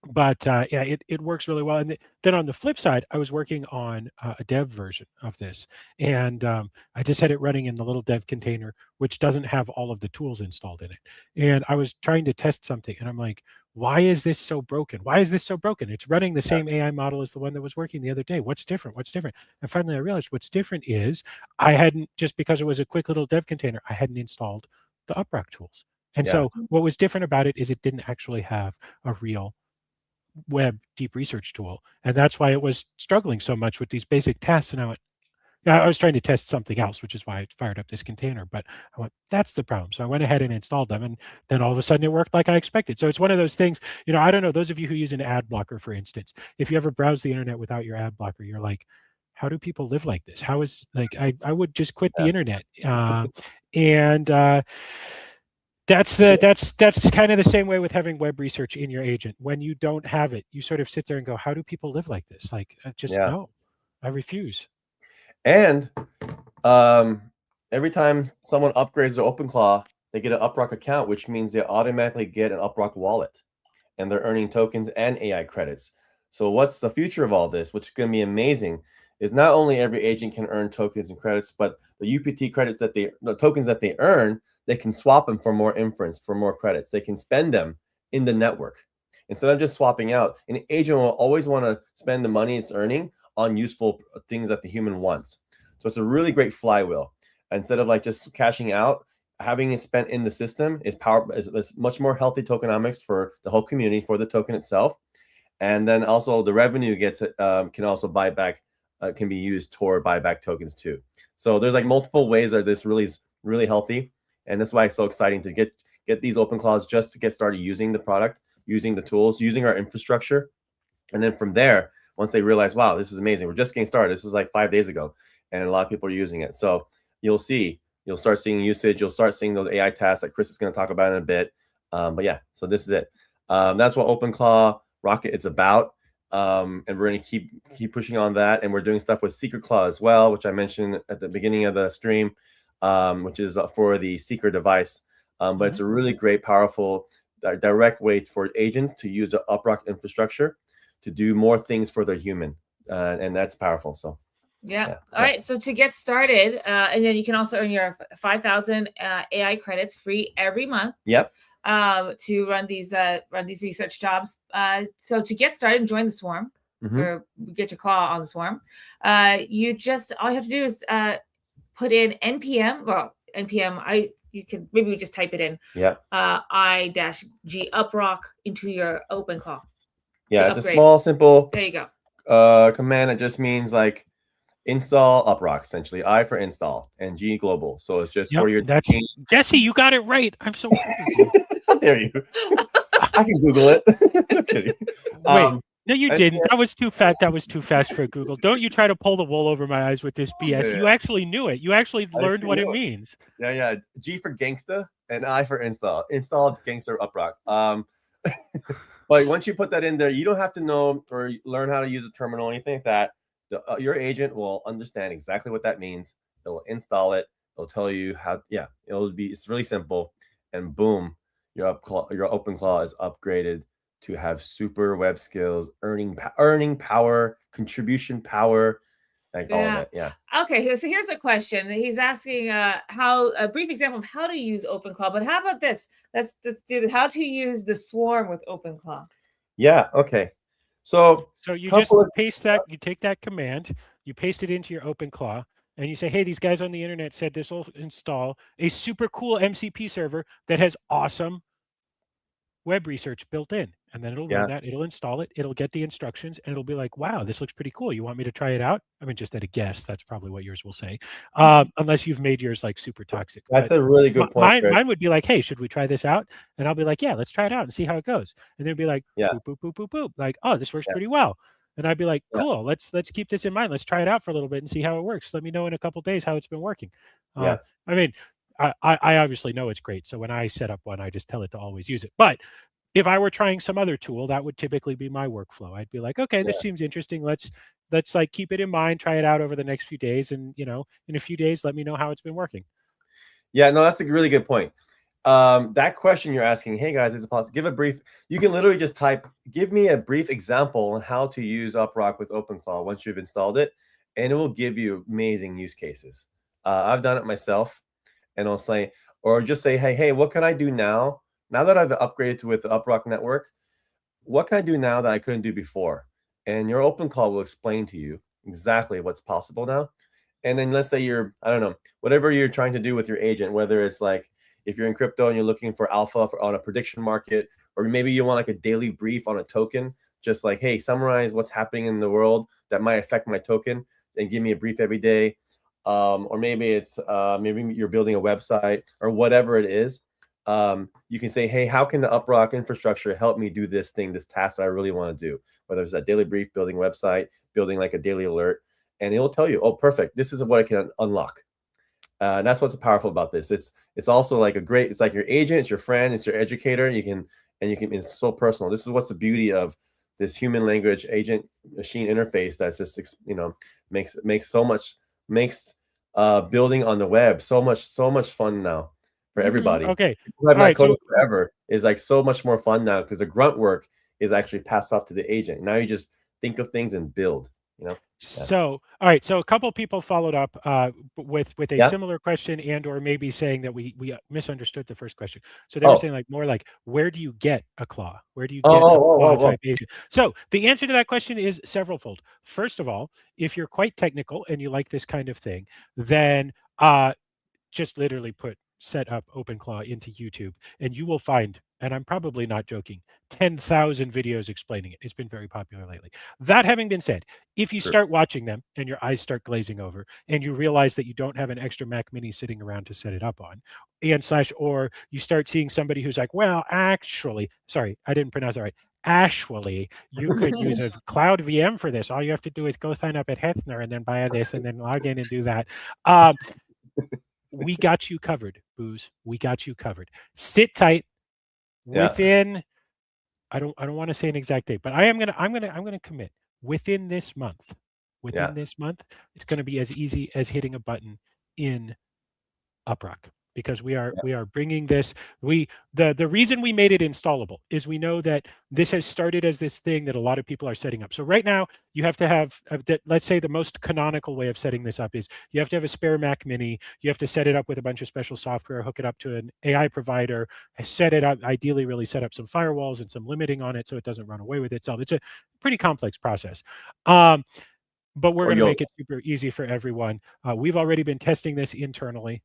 But it works really well. And then on the flip side, I was working on a dev version of this, and I just had it running in the little dev container, which doesn't have all of the tools installed in it. And I was trying to test something, and I'm like, why is this so broken? Why is this so broken? It's running the same AI model as the one that was working the other day. What's different? What's different? And finally, I realized what's different is I hadn't, just because it was a quick little dev container, I hadn't installed the UpRock tools. And Yeah. so what was different about it is it didn't actually have a real web deep research tool. And that's why it was struggling so much with these basic tests. And I went, I was trying to test something else, which is why I fired up this container. But I went, that's the problem. So I went ahead and installed them. And then all of a sudden it worked like I expected. So it's one of those things, I don't know, those of you who use an ad blocker, for instance, if you ever browse the internet without your ad blocker, you're like, how do people live like this? How is, like, I would just quit the internet. That's kind of the same way with having web research in your agent. When you don't have it, you sort of sit there and go, how do people live like this? Like, just no, I refuse. And every time someone upgrades to OpenClaw, they get an UpRock account, which means they automatically get an UpRock wallet, and they're earning tokens and AI credits. So what's the future of all this, which is going to be amazing, is not only every agent can earn tokens and credits, but the UPT credits the tokens that they earn, they can swap them for more inference, for more credits. They can spend them in the network. Instead of just swapping out, an agent will always want to spend the money it's earning on useful things that the human wants. So it's a really great flywheel. Instead of like just cashing out, having it spent in the system is much more healthy tokenomics for the whole community, for the token itself. And then also the revenue can also buy back, can be used toward buyback tokens too. So there's like multiple ways that this really is really healthy. And that's why it's so exciting to get these OpenClaws just to get started using the product, using the tools, using our infrastructure. And then from there, once they realize, wow, this is amazing, we're just getting started. This is like 5 days ago, and a lot of people are using it. So you'll start seeing usage. You'll start seeing those AI tasks that Chris is going to talk about in a bit. But yeah, so this is it. That's what OpenClaw Rocket is about. And we're going to keep pushing on that. And we're doing stuff with Secret Claw as well, which I mentioned at the beginning of the stream, which is for the Seeker device. But it's a really great, powerful, direct way for agents to use the UpRock infrastructure to do more things for their human. And that's powerful. So yeah. All right. So to get started, and then you can also earn your 5,000 AI credits free every month. Yep. To run these research jobs. So to get started and join the swarm, or get your claw on the swarm, all you have to do is put in npm. Well, npm. You can maybe just type it in. Yeah. I-G UpRock into your OpenClaw. Yeah, it's a small, simple. There you go. Command that just means like install UpRock, essentially. I for install and G global. So it's just for your. That's Jesse. You got it right. I'm so. How dare you? I can Google it. I'm kidding. Wait, no, you didn't. That was too fast. That was too fast for Google. Don't you try to pull the wool over my eyes with this BS. Yeah. You actually knew it. You actually learned what it means. Yeah. G for gangsta and I for install. Installed gangster UpRock. But once you put that in there, you don't have to know or learn how to use a terminal or anything like that. Your agent will understand exactly what that means. It will install it. It'll tell you how. Yeah, it's really simple, and boom, your OpenClaw is upgraded to have super web skills, earning power, contribution power, like all of it. Yeah. Okay, so here's a question. He's asking a brief example of how to use OpenClaw. But how about this? Let's do how to use the swarm with OpenClaw. Yeah. Okay. So you just paste that. You take that command, you paste it into your OpenClaw, and you say, hey, these guys on the internet said this will install a super cool MCP server that has awesome web research built in. And then it'll run that, it'll install it, it'll get the instructions, and it'll be like, wow, this looks pretty cool. You want me to try it out? I mean, just at a guess, that's probably what yours will say. Unless you've made yours like super toxic. That's a really good point. Mine would be like, hey, should we try this out? And I'll be like, yeah, let's try it out and see how it goes. And they'll be like, boop, boop, boop, boop, boop. Like, oh, this works pretty well. And I'd be like, cool, let's keep this in mind. Let's try it out for a little bit and see how it works. Let me know in a couple of days how it's been working. I mean, I obviously know it's great. So when I set up one, I just tell it to always use it. But if I were trying some other tool, that would typically be my workflow. I'd be like, okay, this seems interesting. Let's like keep it in mind, try it out over the next few days. And, in a few days, let me know how it's been working. Yeah, no, that's a really good point. That question you're asking, hey guys, is it possible? Give a brief, you can literally just type, give me a brief example on how to use UpRock with OpenClaw once you've installed it, and it will give you amazing use cases. I've done it myself, and I'll say, or just say, hey, what can I do now? Now that I've upgraded with the UpRock network, what can I do now that I couldn't do before? And your OpenClaw will explain to you exactly what's possible now. And then let's say you're, I don't know, whatever you're trying to do with your agent, whether it's like if you're in crypto and you're looking for alpha on a prediction market, or maybe you want like a daily brief on a token, just like, hey, summarize what's happening in the world that might affect my token and give me a brief every day. Or maybe it's maybe you're building a website or whatever it is. You can say, hey, how can the UpRock infrastructure help me do this thing, this task that I really want to do? Whether it's a daily brief, building a website, building like a daily alert, and it will tell you, oh, perfect, this is what I can unlock. And that's what's powerful about this. It's also like it's like your agent, it's your friend, it's your educator. It's so personal. This is what's the beauty of this human language agent machine interface that's just, makes building on the web so much fun now for everybody. Okay. People have not coded forever is like so much more fun now because the grunt work is actually passed off to the agent. Now you just think of things and build, you know? Yeah. So, all right. So a couple people followed up with a similar question and or maybe saying that we misunderstood the first question. So they were saying like more like, where do you get a claw? Where do you get a claw type agent? So the answer to that question is severalfold. First of all, if you're quite technical and you like this kind of thing, then just literally set up OpenClaw into YouTube and you will find, and I'm probably not joking, 10,000 videos explaining it. It's been very popular lately. That having been said, if you start watching them and your eyes start glazing over and you realize that you don't have an extra Mac Mini sitting around to set it up on, or you start seeing somebody who's like, well, actually, sorry, I didn't pronounce that right. Actually, you could use a cloud VM for this. All you have to do is go sign up at Hethner and then buy this and then log in and do that. We got you covered, Booze. We got you covered. Sit tight. Within, I don't want to say an exact date, but I'm gonna commit within this month. Within this month, it's gonna be as easy as hitting a button in UpRock. Because we are bringing this. The reason we made it installable is we know that this has started as this thing that a lot of people are setting up. So right now you have to have let's say the most canonical way of setting this up is you have to have a spare Mac Mini. You have to set it up with a bunch of special software, hook it up to an AI provider, set it up. Ideally, really set up some firewalls and some limiting on it so it doesn't run away with itself. It's a pretty complex process. But we're going to make it super easy for everyone. We've already been testing this internally.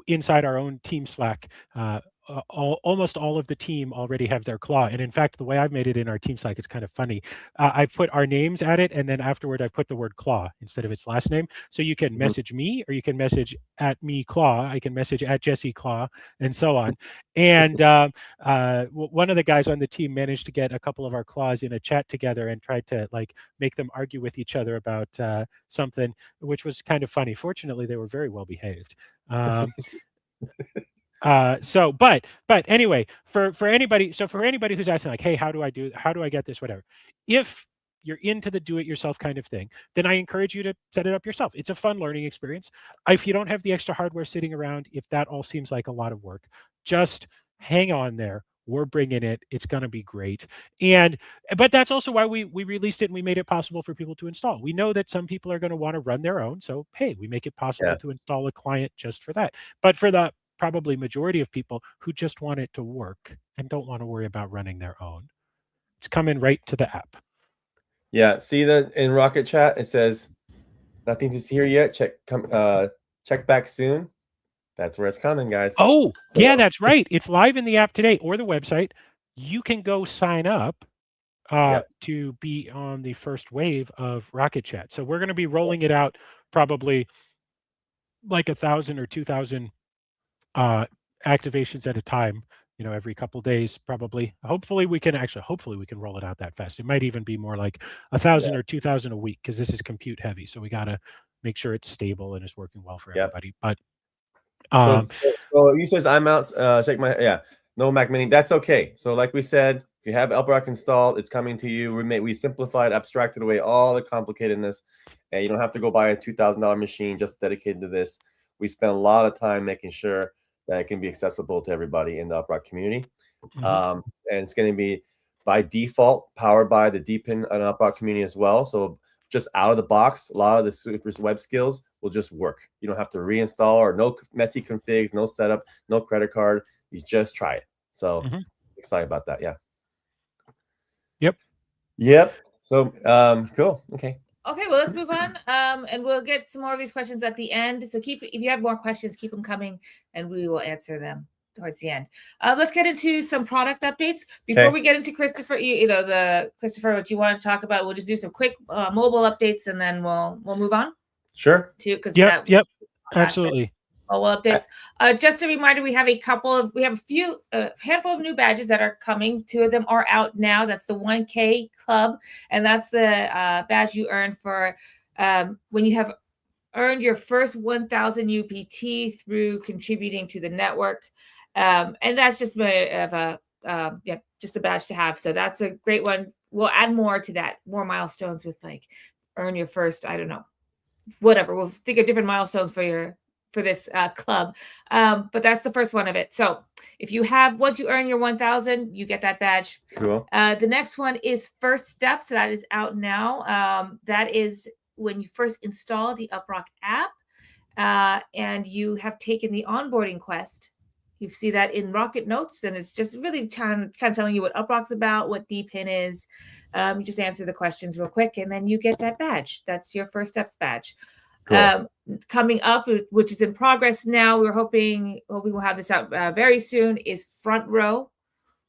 Inside our own team Slack, almost all of the team already have their claw. And in fact, the way I've made it in our team Slack is kind of funny. I've put our names at it, and then afterward, I've put the word claw instead of its last name. So you can message me, or you can message at me claw. I can message at Jesse claw, and so on. And one of the guys on the team managed to get a couple of our claws in a chat together and tried to like make them argue with each other about something, which was kind of funny. Fortunately, they were very well behaved. But anyway, for anybody who's asking like, hey, how do I get this, whatever, if you're into the do-it-yourself kind of thing, then I encourage you to set it up yourself. It's a fun learning experience. If you don't have the extra hardware sitting around, if that all seems like a lot of work, just hang on there. We're bringing it. It's going to be great. But that's also why we released it and we made it possible for people to install. We know that some people are going to want to run their own. So, hey, we make it possible to install a client just for that. But for the probably majority of people who just want it to work and don't want to worry about running their own, it's coming right to the app. Yeah. See that in Rocket Chat, it says, nothing to see here yet. Check back soon. That's where it's coming, guys. Oh, so, yeah, that's right. It's live in the app today or the website. You can go sign up to be on the first wave of Rocket Chat. So we're going to be rolling it out probably like 1,000 or 2,000 activations at a time, every couple days, probably. Hopefully we can roll it out that fast. It might even be more like 1,000 or 2,000 a week because this is compute heavy. So we got to make sure it's stable and is working well for everybody. But so he says I'm out. Check my no Mac Mini. That's okay. So like we said, if you have UpRock installed, it's coming to you. We simplified, abstracted away all the complicatedness, and you don't have to go buy a $2,000 machine just dedicated to this. We spent a lot of time making sure that it can be accessible to everybody in the UpRock community, and it's going to be by default powered by the DPIN and UpRock community as well. So just out of the box, a lot of the super web skills will just work. You don't have to reinstall or no messy configs, no setup, no credit card. You just try it. So excited about that. Yeah. Yep. So cool. Okay. Okay, well, let's move on. And we'll get some more of these questions at the end. So if you have more questions, keep them coming and we will answer them towards the end. Let's get into some product updates. Before we get into Christopher, Christopher, what you want to talk about, we'll just do some quick mobile updates and then we'll move on. Sure. Yep. Absolutely. Mobile updates. Just a reminder, we have a handful of new badges that are coming. 2 of them are out now. That's the 1K Club, and that's the badge you earn for when you have earned your first 1,000 UPT through contributing to the network. And that's just just a badge to have. So that's a great one. We'll add more to that, more milestones with like earn your first, I don't know, whatever. We'll think of different milestones for this club. But that's the first one of it. So if you once you earn your 1,000, you get that badge. Cool. The next one is First Steps. That is out now. That is when you first install the UpRock app and you have taken the onboarding quest. You see that in Rocket Notes, and it's just really kind of telling you what UpRock's about, what DPIN is. You just answer the questions real quick, and then you get that badge. That's your First Steps badge. Cool. Coming up, which is in progress now, we're hoping we will have this out very soon, is Front Row,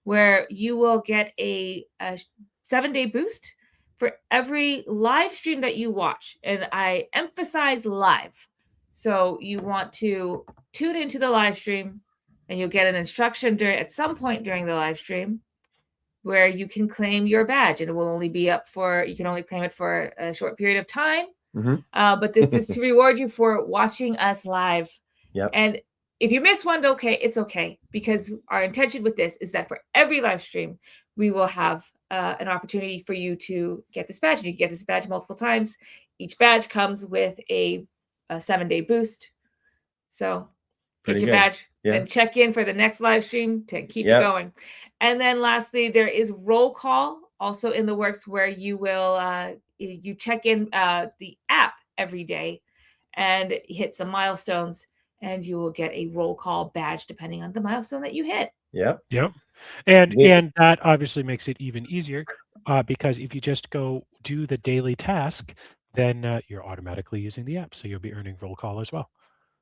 where you will get a 7-day boost for every live stream that you watch. And I emphasize live. So you want to tune into the live stream and you'll get an instruction at some point during the live stream where you can claim your badge, and it will only be you can only claim it for a short period of time. But this is to reward you for watching us live. Yep. And if you miss one, it's okay, because our intention with this is that for every live stream, we will have an opportunity for you to get this badge. You can get this badge multiple times. Each badge comes with a 7-day boost. So get your badge and check in for the next live stream to keep it going. And then lastly, there is roll call also in the works, where you will you check in the app every day and hit some milestones, and you will get a roll call badge depending on the milestone that you hit. Yep. And that obviously makes it even easier because if you just go do the daily task, then you're automatically using the app, so you'll be earning roll call as well.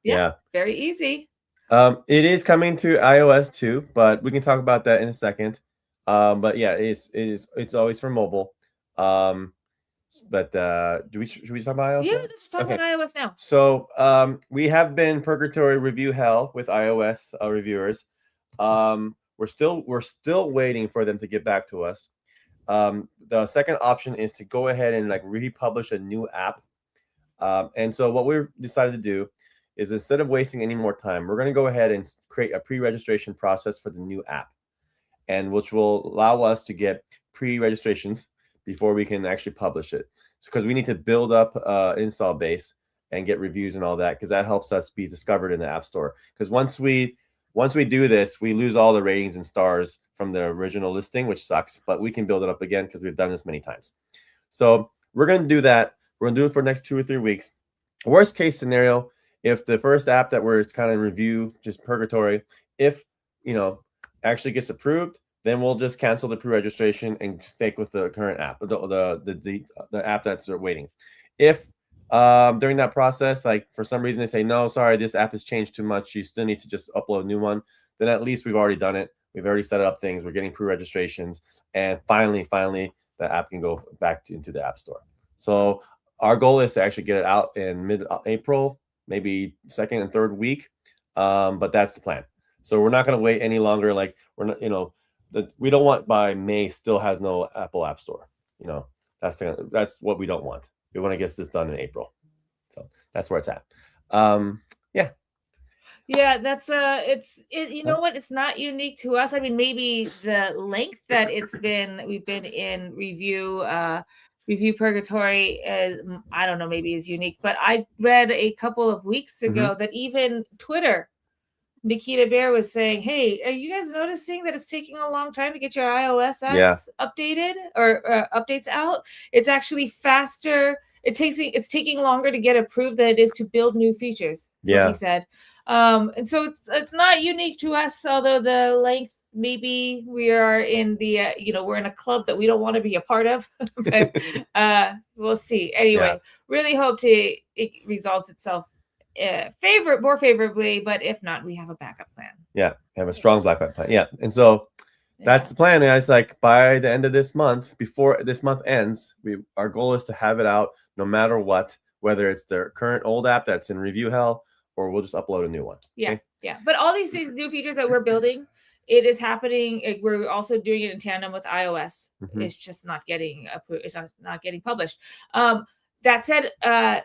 Yeah. Very easy. It is coming to iOS too, but we can talk about that in a second. But yeah, it's always for mobile. But should we talk about iOS? Yeah, let's just talk about iOS now. So we have been purgatory review hell with iOS reviewers. We're still waiting for them to get back to us. The second option is to go ahead and like republish a new app. And so what we've decided to do is, instead of wasting any more time, we're going to go ahead and create a pre-registration process for the new app, and which will allow us to get pre-registrations before we can actually publish it. Because we need to build up install base and get reviews and all that, because that helps us be discovered in the App Store. Because once we do this, we lose all the ratings and stars from the original listing, which sucks, but we can build it up again because we've done this many times. So we're going to do that. We're going to do it for the next 2 or 3 weeks. Worst case scenario, if the first app that we're kind of review, just purgatory, if actually gets approved, then we'll just cancel the pre-registration and stick with the current app, the app that's waiting. If during that process, like for some reason they say, no, sorry, this app has changed too much, you still need to just upload a new one, then at least we've already done it. We've already set up things. We're getting pre-registrations, and finally, the app can go back into the App Store. So our goal is to actually get it out in mid-April, maybe second and third week, but that's the plan. So we're not going to wait any longer. Like we're not, we don't want by May still has no Apple App Store. That's what we don't want. We want to get this done in April. So that's where it's at. Yeah, that's know what? It's not unique to us. I mean, maybe the length that we've been in review purgatory is, I don't know, maybe is unique. But I read a couple of weeks ago that even Twitter, Nikita Bear was saying, hey, are you guys noticing that it's taking a long time to get your iOS apps updated or updates out? It's actually faster. It's taking longer to get approved than it is to build new features. That's what he said. And so it's not unique to us, although the length maybe we are in the we're in a club that we don't want to be a part of, but we'll see. Anyway, really hope it resolves itself more favorably, but if not, we have a backup plan. Yeah, have a strong backup plan. Yeah, and so that's the plan. And it's like by the end of this month, before this month ends, our goal is to have it out no matter what, whether it's the current old app that's in review hell, or we'll just upload a new one. Yeah, okay? yeah. But all these new features that we're building, it is happening. We're also doing it in tandem with iOS. It's just not getting approved. It's not getting published. That said,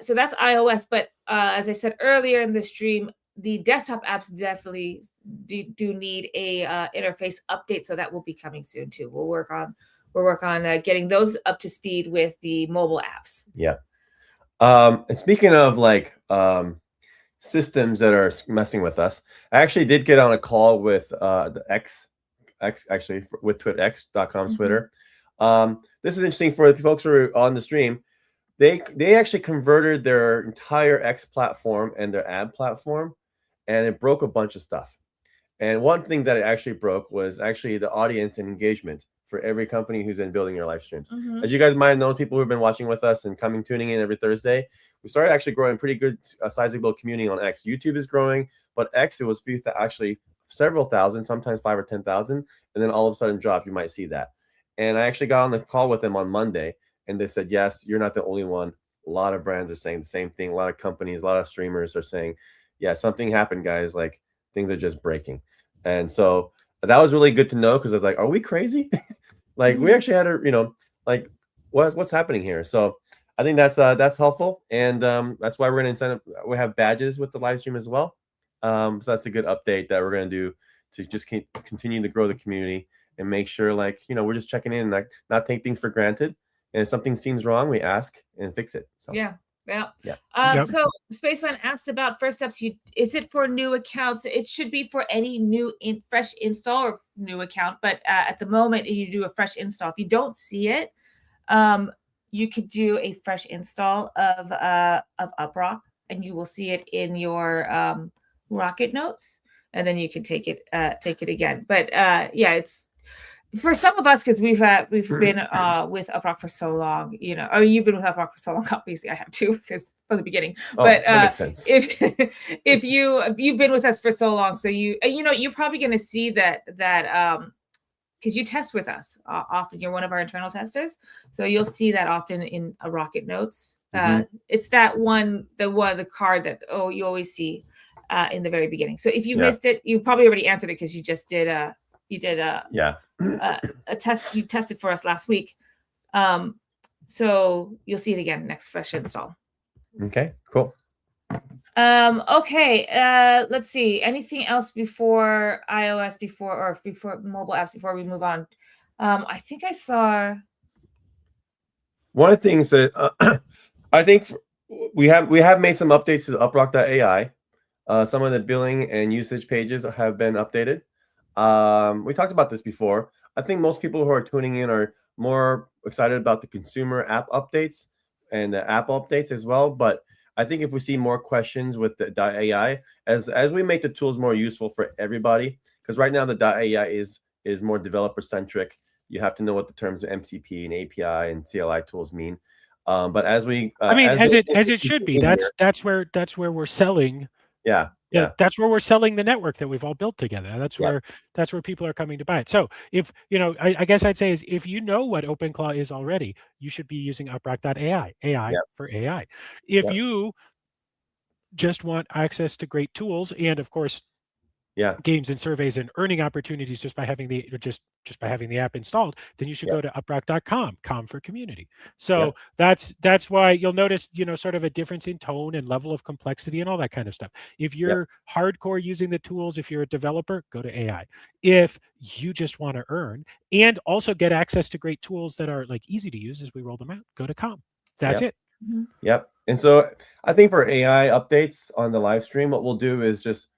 so that's iOS. But as I said earlier in the stream, the desktop apps definitely do need a interface update. So that will be coming soon too. We'll work on getting those up to speed with the mobile apps. Yeah. And speaking of like systems that are messing with us, I actually did get on a call with the X actually with Twitter, x.com's Twitter. This is interesting for the folks who are on the stream. They actually converted their entire X platform and their ad platform, and it broke a bunch of stuff. And one thing that it actually broke was actually the audience and engagement for every company who's been building your live streams. As you guys might know, people who've been watching with us and tuning in every Thursday, we started actually growing pretty good, sizable community on X. YouTube is growing, but X, it was actually several thousand, sometimes 5,000 or 10,000, and then all of a sudden drop. You might see that. And I actually got on the call with them on Monday, and they said, yes, you're not the only one. A lot of brands are saying the same thing. A lot of companies, a lot of streamers are saying, yeah, something happened, guys. Like things are just breaking. And so that was really good to know, because I was like, are we crazy? Like we actually had like what's happening here? So I think that's helpful, and that's why we're gonna we have badges with the live stream as well. So that's a good update that we're gonna do to just continue to grow the community and make sure, like, we're just checking in, like not take things for granted. And if something seems wrong, we ask and fix it. So yeah. Yep. So Spaceman asked about first steps. Is it for new accounts? It should be for any new fresh install or new account. But at the moment, you do a fresh install. If you don't see it, you could do a fresh install of UpRock, and you will see it in your Rocket Notes, and then you can take it again. But yeah, it's for some of us, because we've been with UpRock for so long, or you've been with UpRock for so long. Obviously, I have too, because from the beginning. But that makes sense. If you've been with us for so long, so you're probably going to see that because you test with us often. You're one of our internal testers, so you'll see that often in a Rocket Notes. It's that the card that you always see in the very beginning. So if you missed it, you probably already answered it, because you just did a test. You tested for us last week, so you'll see it again next fresh install. Okay, cool. Okay, let's see. Anything else before iOS, before mobile apps, before we move on? I think I saw one of the things that I think we have made some updates to UpRock.ai. Some of the billing and usage pages have been updated. We talked about this before. I think most people who are tuning in are more excited about the consumer app updates and the app updates as well. But I think if we see more questions with the .ai, as we make the tools more useful for everybody, because right now the .ai is more developer centric. You have to know what the terms of MCP and API and CLI tools mean. But as we, as it should be. That's where we're selling. Yeah. That's where we're selling the network that we've all built together. That's where people are coming to buy it. So if I guess I'd say is, if you know what OpenClaw is already, you should be using UpRock.ai, for AI. If you just want access to great tools and, of course, games and surveys and earning opportunities just by having the app installed, then you should go to uprock.com, com for community. So that's why you'll notice sort of a difference in tone and level of complexity and all that kind of stuff. If you're hardcore using the tools, if you're a developer, go to AI. If you just want to earn and also get access to great tools that are like easy to use as we roll them out, go to com. That's it. And so I think for AI updates on the live stream, what we'll do is just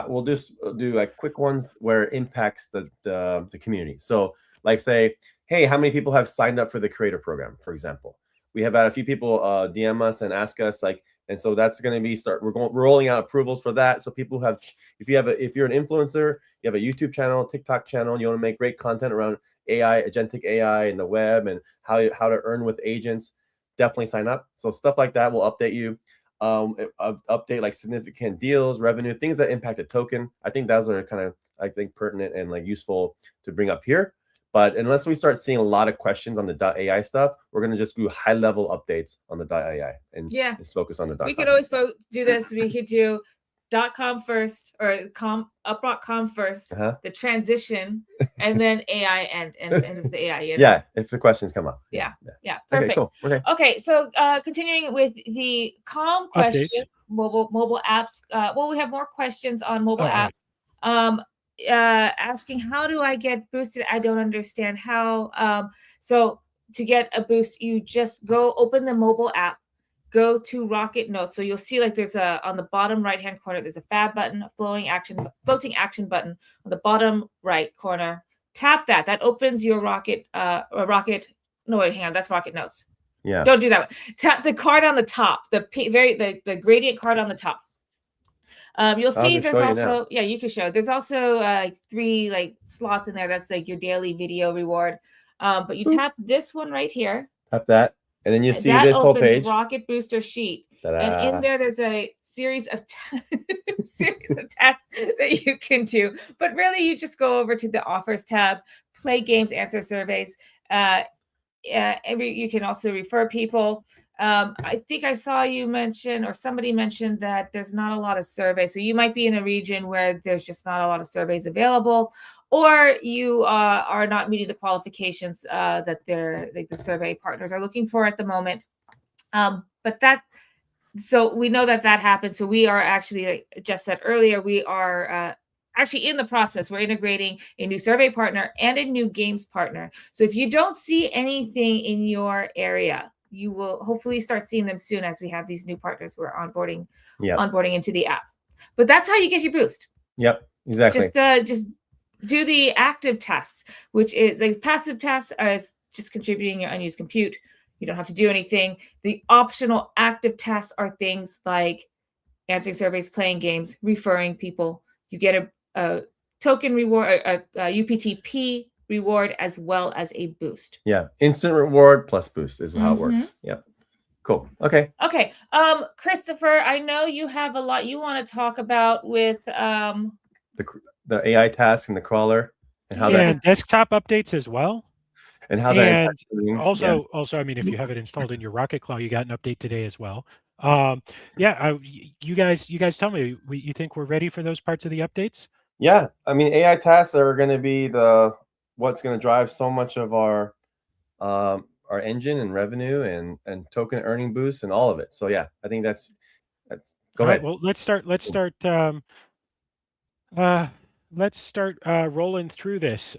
we'll just do like quick ones where it impacts the community. So like say, hey, how many people have signed up for the creator program, for example? We have had a few people DM us and ask us like, and so that's going to be we're rolling out approvals for that. So people have, if you're an influencer, you have a YouTube channel, TikTok channel, and you want to make great content around AI, agentic AI, and the web, and how to earn with agents, definitely sign up. So stuff like that will update you. Update like significant deals, revenue, things that impact a token. I think those are kind of, I think, pertinent and like useful to bring up here. But unless we start seeing a lot of questions on the .ai stuff, we're going to just do high-level updates on the .ai and just focus on the .com. We could always do this. We could do .com first, or UpRock.com first, the transition, and then AI and the AI. You know? Yeah, if the questions come up. Yeah. Perfect. Okay, cool. Okay, so continuing with the calm questions, mobile apps. Well, we have more questions on mobile apps. Asking, how do I get boosted? I don't understand how. So to get a boost, you just go open the mobile app, go to Rocket Notes. So you'll see like there's on the bottom right hand corner, there's a fab button, a floating action button on the bottom right corner. Tap that. That opens your Rocket. No, wait, hang on. That's Rocket Notes. Yeah. Don't do that one. Tap the card on the top, the gradient card on the top. You'll see there's also, you can show. There's also 3 like slots in there. That's like your daily video reward. But you tap this one right here. Tap that, and then you see this whole page. Rocket Booster Sheet. Ta-da. And in there's a series of tasks that you can do. But really, you just go over to the Offers tab, play games, answer surveys. You can also refer people. I think I saw you mention, or somebody mentioned, that there's not a lot of surveys. So you might be in a region where there's just not a lot of surveys available, or you are not meeting the qualifications that the survey partners are looking for at the moment. So we know that happens. So we are actually, like Jess said earlier, we are actually in the process. We're integrating a new survey partner and a new games partner. So if you don't see anything in your area, you will hopefully start seeing them soon, as we have these new partners we're onboarding into the app. But that's how you get your boost. Yep, exactly. Just do the active tasks, which is like passive tasks is just contributing your unused compute. You don't have to do anything. The optional active tasks are things like answering surveys, playing games, referring people. You get a token reward, a UPTP reward, as well as a boost. Yeah, instant reward plus boost is how it works. Yep. Cool. Okay. Christopher, I know you have a lot you want to talk about with the AI task and the crawler, and how and desktop updates as well. And how that also, I mean, if you have it installed in your Rocket Claw, you got an update today as well. You guys tell me, you think we're ready for those parts of the updates? Yeah, I mean, AI tasks are going to be what's going to drive so much of our engine and revenue and token earning boosts and all of it. So yeah, I think that's go ahead. Right, well, let's start rolling through this.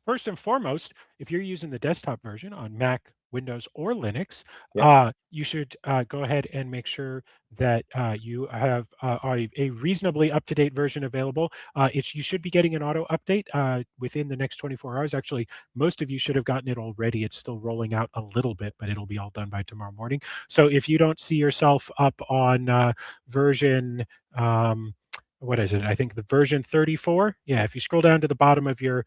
First and foremost, if you're using the desktop version on Mac, Windows, or Linux, you should go ahead and make sure that you have a reasonably up-to-date version available. You should be getting an auto update within the next 24 hours. Actually, most of you should have gotten it already. It's still rolling out a little bit, but it'll be all done by tomorrow morning. So if you don't see yourself up on version what is it? I think the version 34. Yeah, if you scroll down to the bottom of your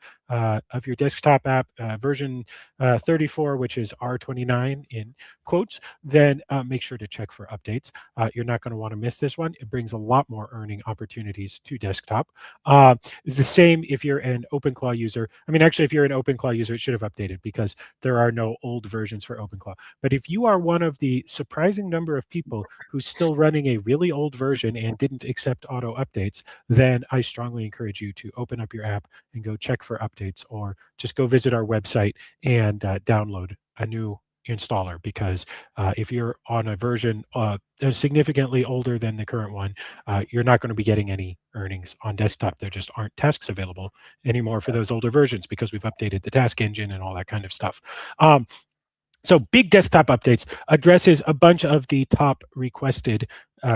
desktop app, version 34, which is R29 in quotes, then make sure to check for updates. You're not going to want to miss this one. It brings a lot more earning opportunities to desktop. It's the same if you're an OpenClaw user. I mean, actually, if you're an OpenClaw user, it should have updated because there are no old versions for OpenClaw. But if you are one of the surprising number of people who's still running a really old version and didn't accept auto updates, then I strongly encourage you to open up your app and go check for updates, or just go visit our website and download a new installer, because if you're on a version significantly older than the current one, you're not going to be getting any earnings on desktop. There just aren't tasks available anymore for those older versions because we've updated the task engine and all that kind of stuff. So big desktop updates addresses a bunch of the top requested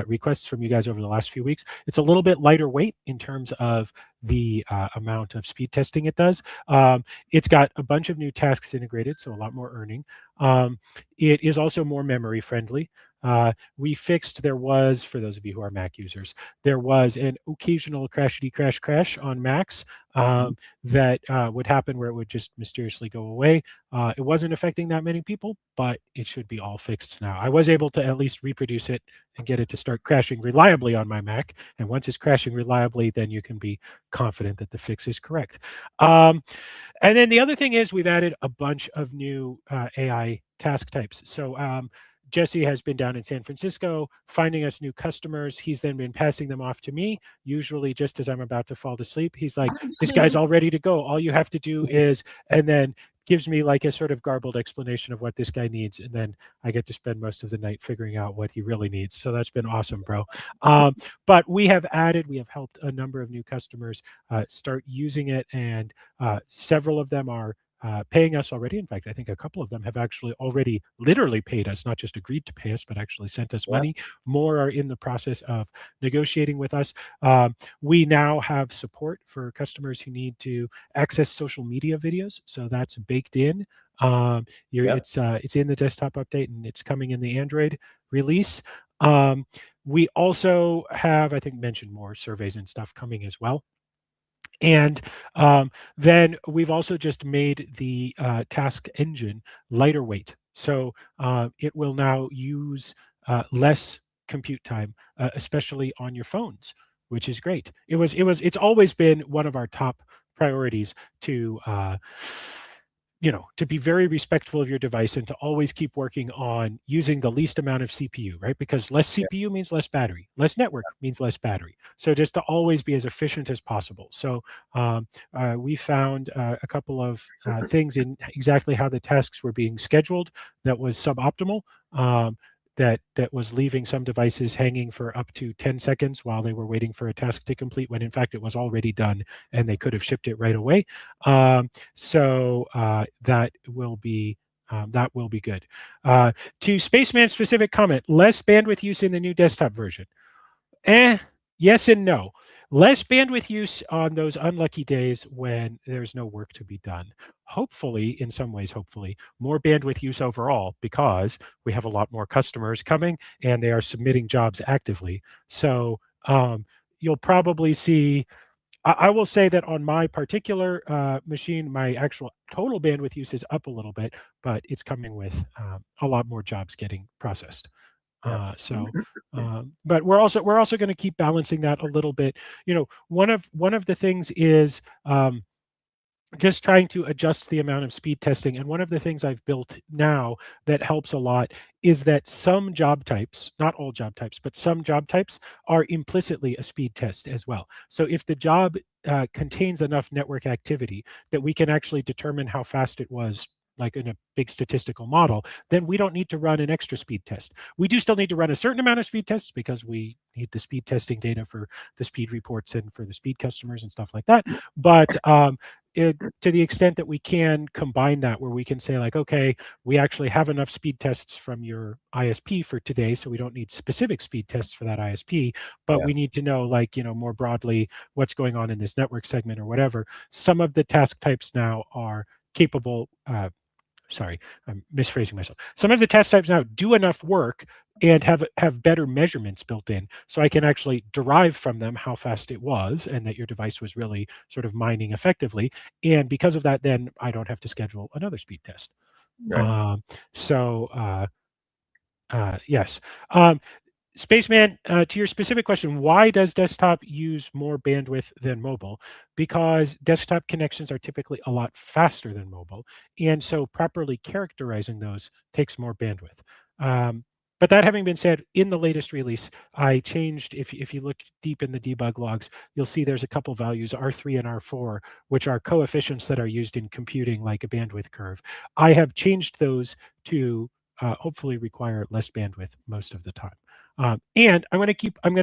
requests from you guys over the last few weeks. It's a little bit lighter weight in terms of the amount of speed testing it does. It's got a bunch of new tasks integrated, so a lot more earning. It is also more memory friendly. We fixed, there was, for those of you who are Mac users, there was an occasional crashity crash on Macs that would happen where it would just mysteriously go away. It wasn't affecting that many people, but it should be all fixed now. I was able to at least reproduce it and get it to start crashing reliably on my Mac. And once it's crashing reliably, then you can be confident that the fix is correct. And then the other thing is we've added a bunch of new AI task types. So Jesse has been down in San Francisco finding us new customers. He's then been passing them off to me, usually just as I'm about to fall to sleep. He's like, this guy's all ready to go. All you have to do is, and then gives me like a sort of garbled explanation of what this guy needs. And then I get to spend most of the night figuring out what he really needs. So that's been awesome, bro. But we have helped a number of new customers start using it. And several of them are paying us already. In fact, I think a couple of them have actually already literally paid us, not just agreed to pay us, but actually sent us money. More are in the process of negotiating with us. We now have support for customers who need to access social media videos. So that's baked in. It's in the desktop update and it's coming in the Android release. We also have, I think, mentioned more surveys and stuff coming as well. And then we've also just made the task engine lighter weight. So it will now use less compute time, especially on your phones, which is great. It's always been one of our top priorities to to be very respectful of your device and to always keep working on using the least amount of CPU, right? Because less CPU means less battery, less network means less battery. So just to always be as efficient as possible. So we found a couple of things in exactly how the tasks were being scheduled that was suboptimal. That was leaving some devices hanging for up to 10 seconds while they were waiting for a task to complete, when in fact it was already done and they could have shipped it right away. So that will be good. To Spaceman's specific comment, less bandwidth use in the new desktop version. Yes and no. Less bandwidth use on those unlucky days when there's no work to be done. Hopefully, in some ways, more bandwidth use overall, because we have a lot more customers coming and they are submitting jobs actively. So you'll probably see, I will say that on my particular machine, my actual total bandwidth use is up a little bit, but it's coming with a lot more jobs getting processed. But we're also going to keep balancing that a little bit. One of the things is just trying to adjust the amount of speed testing. And one of the things I've built now that helps a lot is that some job types, not all job types, but some job types are implicitly a speed test as well. So if the job contains enough network activity that we can actually determine how fast it was, like in a big statistical model, then we don't need to run an extra speed test. We do still need to run a certain amount of speed tests because we need the speed testing data for the speed reports and for the speed customers and stuff like that. But to the extent that we can combine that, where we can say like, okay, we actually have enough speed tests from your ISP for today, so we don't need specific speed tests for that ISP, but we need to know, like, more broadly what's going on in this network segment or whatever. Some of the task types now are capable, sorry, I'm misphrasing myself. Some of the test types now do enough work and have better measurements built in, so I can actually derive from them how fast it was and that your device was really sort of mining effectively. And because of that, then I don't have to schedule another speed test. Right. Yes. Spaceman, to your specific question, why does desktop use more bandwidth than mobile? Because desktop connections are typically a lot faster than mobile, and so properly characterizing those takes more bandwidth. But that having been said, in the latest release, I changed, if you look deep in the debug logs, you'll see there's a couple values, R3 and R4, which are coefficients that are used in computing like a bandwidth curve. I have changed those to hopefully require less bandwidth most of the time. And I'm going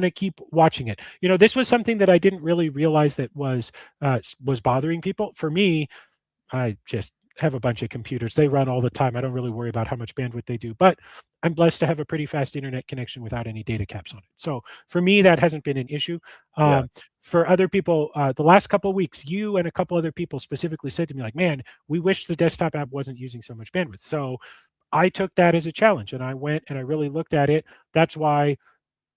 to keep watching it. This was something that I didn't really realize that was bothering people. For me, I have a bunch of computers. They run all the time. I don't really worry about how much bandwidth they do, but I'm blessed to have a pretty fast internet connection without any data caps on it. So for me, that hasn't been an issue. Yeah. For other people, the last couple of weeks, you and a couple other people specifically said to me, like, man, we wish the desktop app wasn't using so much bandwidth. So I took that as a challenge, and I went and I really looked at it. That's why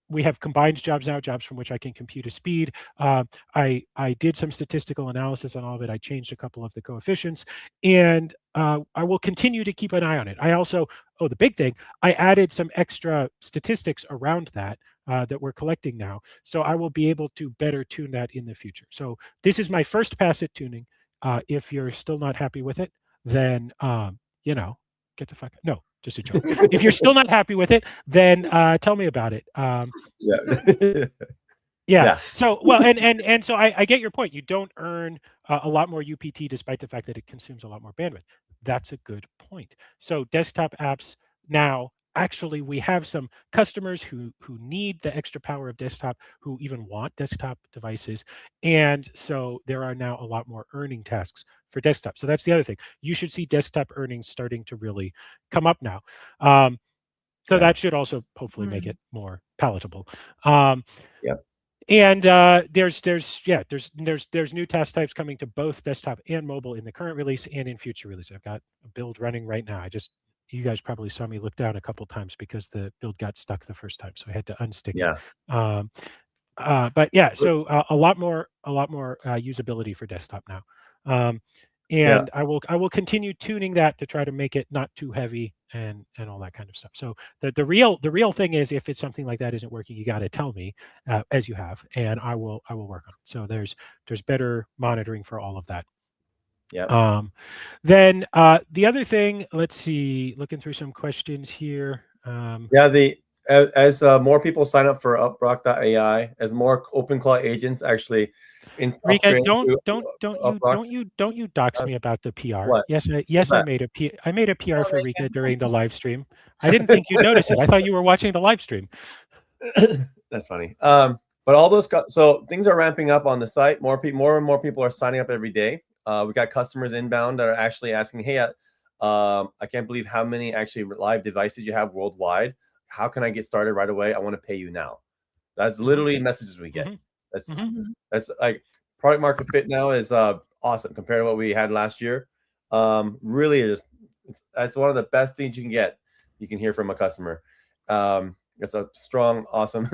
we have combined jobs now, jobs from which I can compute a speed. I did some statistical analysis on all of it. I changed a couple of the coefficients, and I will continue to keep an eye on it. I also, the big thing, I added some extra statistics around that that we're collecting now. So I will be able to better tune that in the future. So this is my first pass at tuning. If you're still not happy with it, then, get the fuck, no, just a joke. If you're still not happy with it, then tell me about it. Yeah. Yeah. So, well, and so I get your point. You don't earn a lot more UPT despite the fact that it consumes a lot more bandwidth. That's a good point. So desktop apps now, actually, we have some customers who need the extra power of desktop, who even want desktop devices. And so there are now a lot more earning tasks for desktop. So that's the other thing. You should see desktop earnings starting to really come up now. So that should also hopefully make it more palatable. Yep. And there's new task types coming to both desktop and mobile in the current release and in future release. I've got a build running right now. You guys probably saw me look down a couple times because the build got stuck the first time, so I had to unstick it. But yeah, so a lot more usability for desktop now. And I will continue tuning that to try to make it not too heavy and all that kind of stuff. So the real thing is, if it's something like that isn't working, you got to tell me, as you have, and I will work on it. So there's better monitoring for all of that. Yeah. Then the other thing, let's see, looking through some questions here. As more people sign up for UpRock.ai, as more OpenClaw agents actually Rika, don't you dox me about the PR. What? Yes, I made a PR for Rika during the live stream. I didn't think you'd notice it. I thought you were watching the live stream. That's funny. But all those so things are ramping up on the site. More and more people are signing up every day. We got customers inbound that are actually asking, hey, I can't believe how many actually live devices you have worldwide. How can I get started right away? I want to pay you now. That's literally messages we get. That's like product market fit now is awesome compared to what we had last year. Really is. That's one of the best things you can get. You can hear from a customer. It's a strong, awesome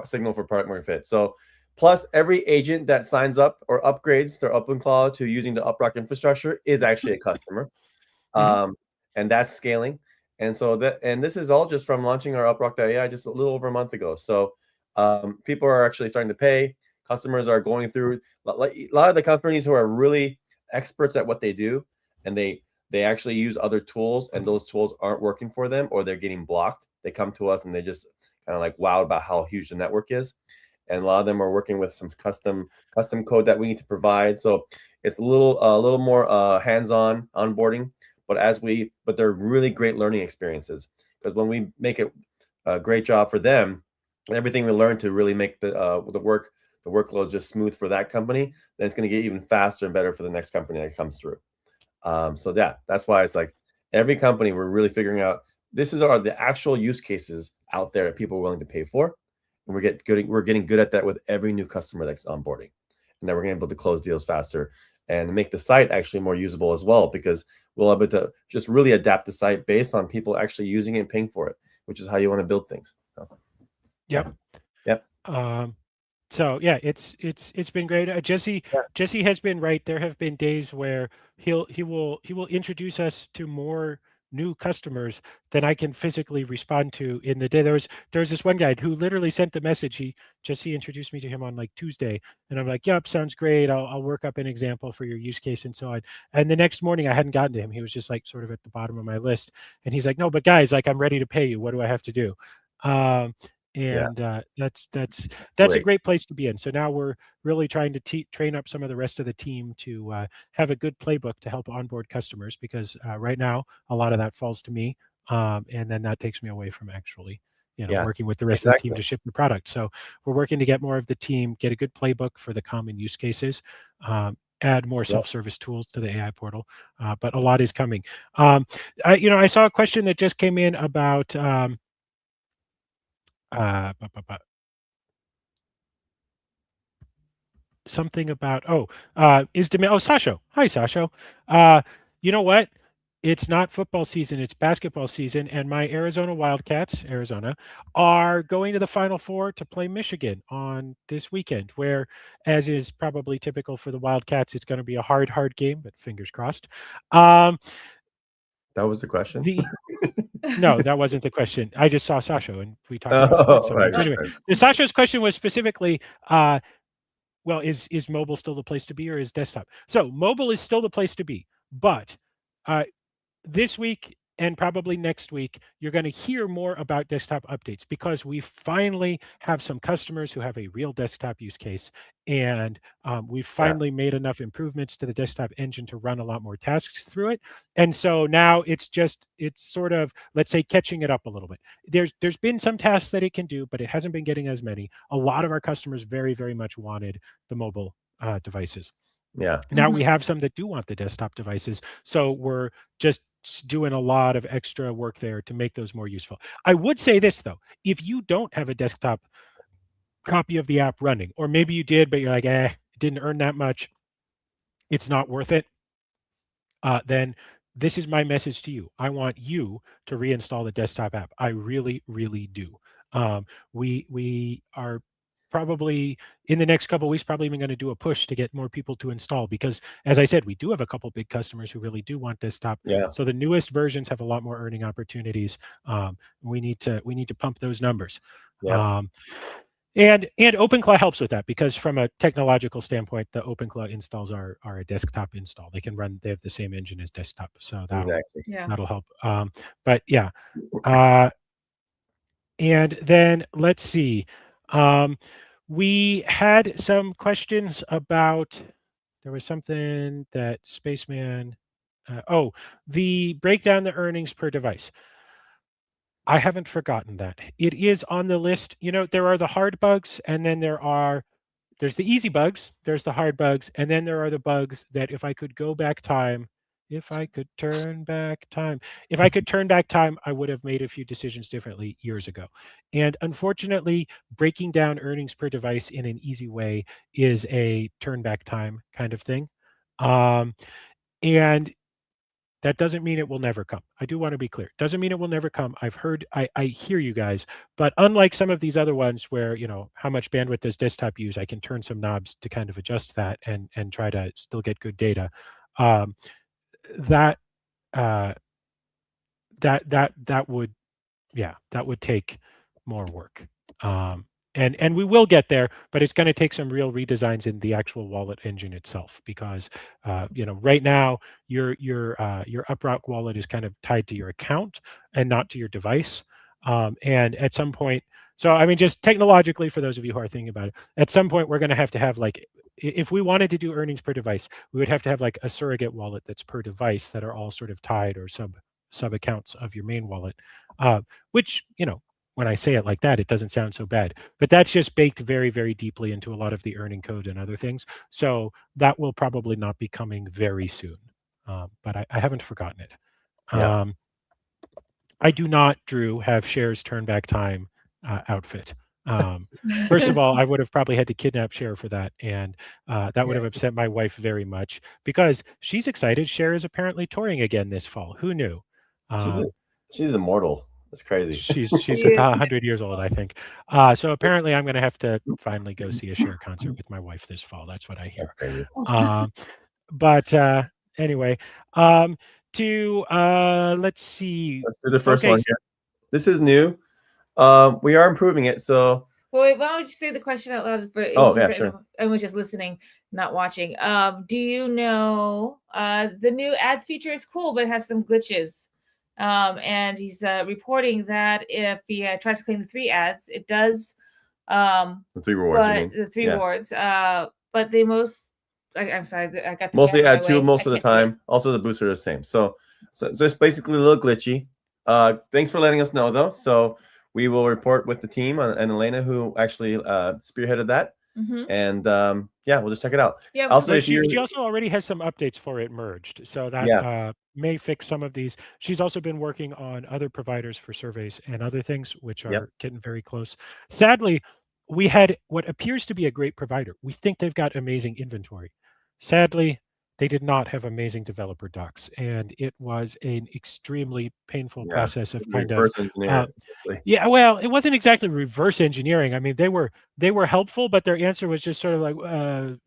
signal for product market fit. So plus every agent that signs up or upgrades their OpenClaw to using the UpRock infrastructure is actually a customer. And that's scaling. And so this is all just from launching our UpRock.ai just a little over a month ago. So people are actually starting to pay. Customers are going through a lot of the companies who are really experts at what they do, and they actually use other tools, and those tools aren't working for them, or they're getting blocked. They come to us and they just kind of like wowed about how huge the network is. And a lot of them are working with some custom code that we need to provide. So it's a little more hands-on onboarding. But they're really great learning experiences, because when we make it a great job for them, everything we learn to really make the workload just smooth for that company, then it's going to get even faster and better for the next company that comes through. So yeah, that's why it's like every company, we're really figuring out are the actual use cases out there that people are willing to pay for, and we're getting good at that with every new customer that's onboarding, and then we're able to close deals faster and make the site actually more usable as well, because we'll be able to just really adapt the site based on people actually using it and paying for it, which is how you want to build things. So, Yep. So yeah, it's been great. Jesse has been right. There have been days where he will introduce us to more new customers than I can physically respond to in the day. There was this one guy who literally sent the message. Jesse introduced me to him on like Tuesday, and I'm like, yep, sounds great. I'll work up an example for your use case and so on. And the next morning I hadn't gotten to him. He was just like sort of at the bottom of my list, and he's like, no, but guys, like, I'm ready to pay you. What do I have to do? That's a great place to be in. So now we're really trying to train up some of the rest of the team to have a good playbook to help onboard customers, because right now a lot of that falls to me, and then that takes me away from actually working with the rest of the team to ship the product. So we're working to get more of the team, get a good playbook for the common use cases, add more self-service tools to the AI portal, but a lot is coming. I saw a question that just came in about something about Sasho. Hi, Sasho. You know what? It's not football season, it's basketball season, and my Arizona Wildcats, Arizona, are going to the Final Four to play Michigan on this weekend, where, as is probably typical for the Wildcats, it's going to be a hard game, but fingers crossed. That was the question? No, that wasn't the question. I just saw Sasho, and we talked about sports. Right, so anyway, Sasho's question was specifically, well, is mobile still the place to be, or is desktop? So mobile is still the place to be, but this week and probably next week, you're going to hear more about desktop updates, because we finally have some customers who have a real desktop use case, and we've finally made enough improvements to the desktop engine to run a lot more tasks through it. And so now it's sort of, let's say, catching it up a little bit. There's been some tasks that it can do, but it hasn't been getting as many. A lot of our customers very, very much wanted the mobile devices. Yeah. Now we have some that do want the desktop devices, so we're just doing a lot of extra work there to make those more useful. I would say this, though: if you don't have a desktop copy of the app running, or maybe you did, but you're like, it didn't earn that much, it's not worth it, then this is my message to you. I want you to reinstall the desktop app. I really, really do. We are probably in the next couple of weeks, probably even going to do a push to get more people to install, because, as I said, we do have a couple big customers who really do want desktop. Yeah. So the newest versions have a lot more earning opportunities. We need to pump those numbers. Yeah. And OpenClaw helps with that, because from a technological standpoint, the OpenClaw installs are a desktop install. They have the same engine as desktop, so that'll help. But yeah, and then let's see. We had some questions about, there was something that Spaceman, the breakdown the earnings per device. I haven't forgotten that. It is on the list. There are the hard bugs, and then there's the easy bugs, there's the hard bugs, and then there are the bugs that if I could turn back time, I would have made a few decisions differently years ago. And unfortunately, breaking down earnings per device in an easy way is a turn back time kind of thing. And that doesn't mean it will never come. I do want to be clear. Doesn't mean it will never come. I hear you guys, but unlike some of these other ones where, how much bandwidth does desktop use, I can turn some knobs to kind of adjust that and try to still get good data. That would take more work. And we will get there, but it's going to take some real redesigns in the actual wallet engine itself, because right now your UpRock wallet is kind of tied to your account and not to your device. And at some point, so I mean, just technologically, for those of you who are thinking about it, at some point we're going to have like, if we wanted to do earnings per device, we would have to have like a surrogate wallet that's per device that are all sort of tied, or sub accounts of your main wallet, which, when I say it like that, it doesn't sound so bad, but that's just baked very, very deeply into a lot of the earning code and other things. So that will probably not be coming very soon, but I haven't forgotten it. Yeah. I do not, Drew, have Cher's turn back time outfit. First of all, I would have probably had to kidnap Cher for that, and that would have upset my wife very much, because she's excited. Cher is apparently touring again this fall. Who knew? She's immortal. That's crazy. She's 100 years old, I think. So apparently I'm going to have to finally go see a Cher concert with my wife this fall. That's what I hear. But anyway, let's see. Let's do the first one here. This is new. We are improving it. So wait, why don't you say the question out loud for sure. Everyone's just listening, not watching. Do you know the new ads feature is cool, but it has some glitches. And he's reporting that if he tries to claim the 3 ads, it does the 3 rewards. The 3 rewards. But they I'm sorry, I got the mostly add 2 most of the time. Also, the booster is the same. So it's basically a little glitchy. Thanks for letting us know, though. So we will report with the team and Elena, who actually spearheaded that. And yeah, we'll just check it out. Yeah. Also, But if you she also already has some updates for it merged, so that may fix some of these. She's also been working on other providers for surveys and other things, which are getting very close. Sadly, we had what appears to be a great provider. We think they've got amazing inventory. Sadly, they did not have amazing developer docs, and it was an extremely painful process of kind of reverse engineer. yeah, well, it wasn't exactly reverse engineering. I mean, they were helpful, but their answer was just sort of like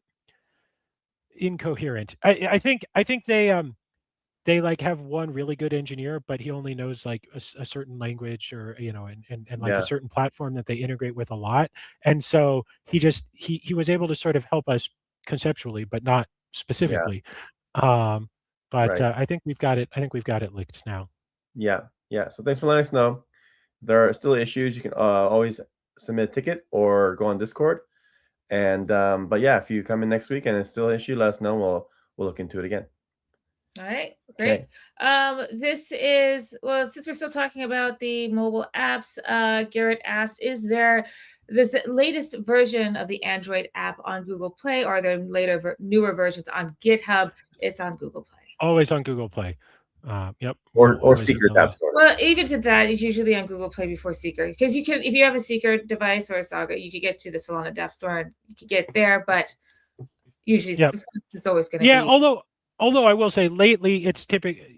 incoherent. I think they like have one really good engineer, but he only knows like a certain language or and like a certain platform that they integrate with a lot. And so he was able to sort of help us conceptually, but not specifically. But I think we've got it. I think we've got it licked now. Yeah. So thanks for letting us know. There are still issues. You can always submit a ticket or go on Discord. And but yeah, if you come in next week and it's still an issue, let us know. We'll look into it again. All right, great. This is, well, since we're still talking about the mobile apps, Garrett asked, is there this latest version of the Android app on Google Play, or are there newer versions on GitHub? It's on Google Play. Always on Google Play. Yep. Or Secret App Store. Well, even to that, it's usually on Google Play before Seeker, because you can, if you have a Seeker device or a Saga, you could get to the Solana App Store and you could get there, but usually it's always going to be. Although I will say lately it's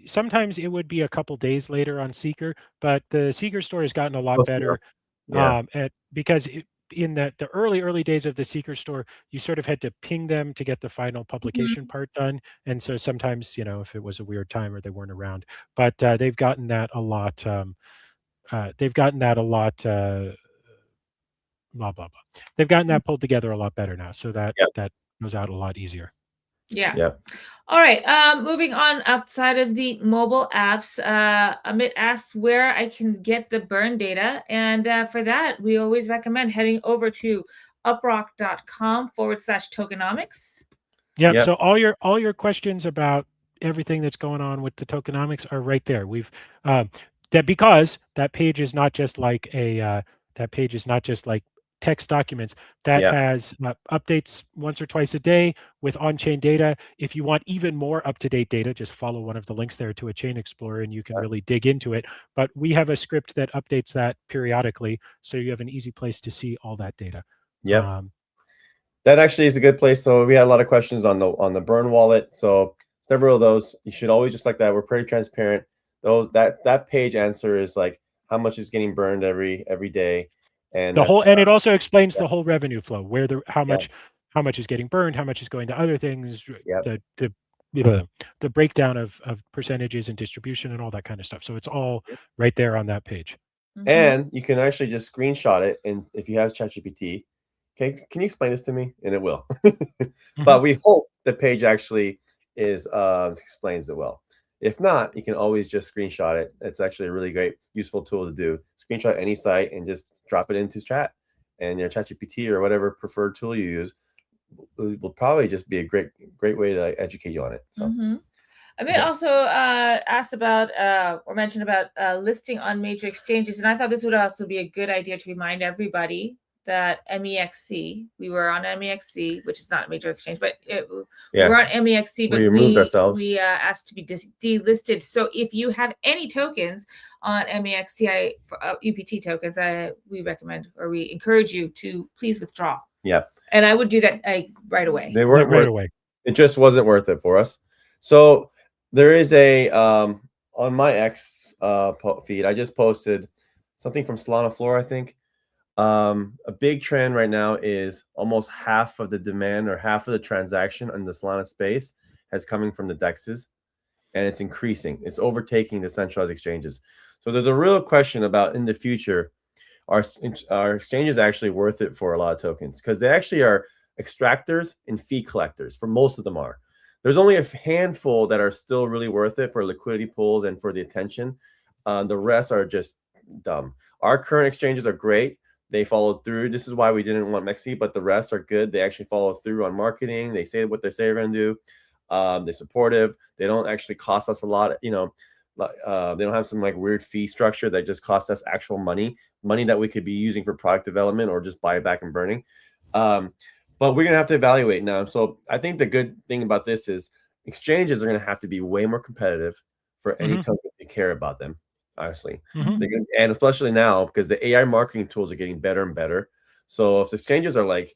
sometimes it would be a couple days later on Seeker, but the Seeker store has gotten a lot better. Because in the early days of the Seeker store, you sort of had to ping them to get the final publication part done. And so sometimes, if it was a weird time or they weren't around, but they've gotten that a lot. They've gotten that a lot. Blah, blah, blah. They've gotten that pulled together a lot better now. So that goes out a lot easier. Yeah. All right. Moving on outside of the mobile apps, Amit asks where I can get the burn data. And for that, we always recommend heading over to uprock.com/tokenomics. Yeah. So all your questions about everything that's going on with the tokenomics are right there. We've because that page is not just like text documents. That has updates once or twice a day with on-chain data. If you want even more up-to-date data, just follow one of the links there to a chain explorer and you can really dig into it. But we have a script that updates that periodically, so you have an easy place to see all that data. That actually is a good place. So we had a lot of questions on the burn wallet. So several of those, you should always just like that. We're pretty transparent. That page answer is like how much is getting burned every day. And it also explains the whole revenue flow, where how much is getting burned, how much is going to other things, the breakdown of percentages and distribution and all that kind of stuff. So it's all right there on that page. And you can actually just screenshot it, and if you have ChatGPT, okay, can you explain this to me? And it will. But we hope the page actually explains it well. If not, you can always just screenshot it. It's actually a really great, useful tool to do. Screenshot any site and just drop it into chat, and your ChatGPT or whatever preferred tool you use will probably just be a great way to educate you on it. So. Amit also asked about or mentioned about listing on major exchanges, and I thought this would also be a good idea to remind everybody that MEXC, we were on MEXC, which is not a major exchange, but we're on MEXC, but we removed ourselves. We asked to be delisted. So if you have any tokens on MEXC, UPT tokens, we recommend, or we encourage you to please withdraw. And I would do that right away. They weren't right away. It just wasn't worth it for us. So there is a on my X feed, I just posted something from Solana Floor, I think. A big trend right now is almost half of the demand or half of the transaction in the Solana space is coming from the DEXs, and it's increasing. It's overtaking the centralized exchanges. So there's a real question about, in the future, are exchanges actually worth it for a lot of tokens? Because they actually are extractors and fee collectors. For most of them are. There's only a handful that are still really worth it for liquidity pools and for the attention. The rest are just dumb. Our current exchanges are great. They followed through. This is why we didn't want Mexi, but the rest are good. They actually follow through on marketing. They say what they say they're going to do. They're supportive. They don't actually cost us a lot. They don't have some like weird fee structure that just costs us actual money that we could be using for product development or just buy back and burning. But we're gonna have to evaluate now. So I think the good thing about this is exchanges are gonna have to be way more competitive for any token to care about them. Honestly, and especially now because the AI marketing tools are getting better and better. So if the exchanges are like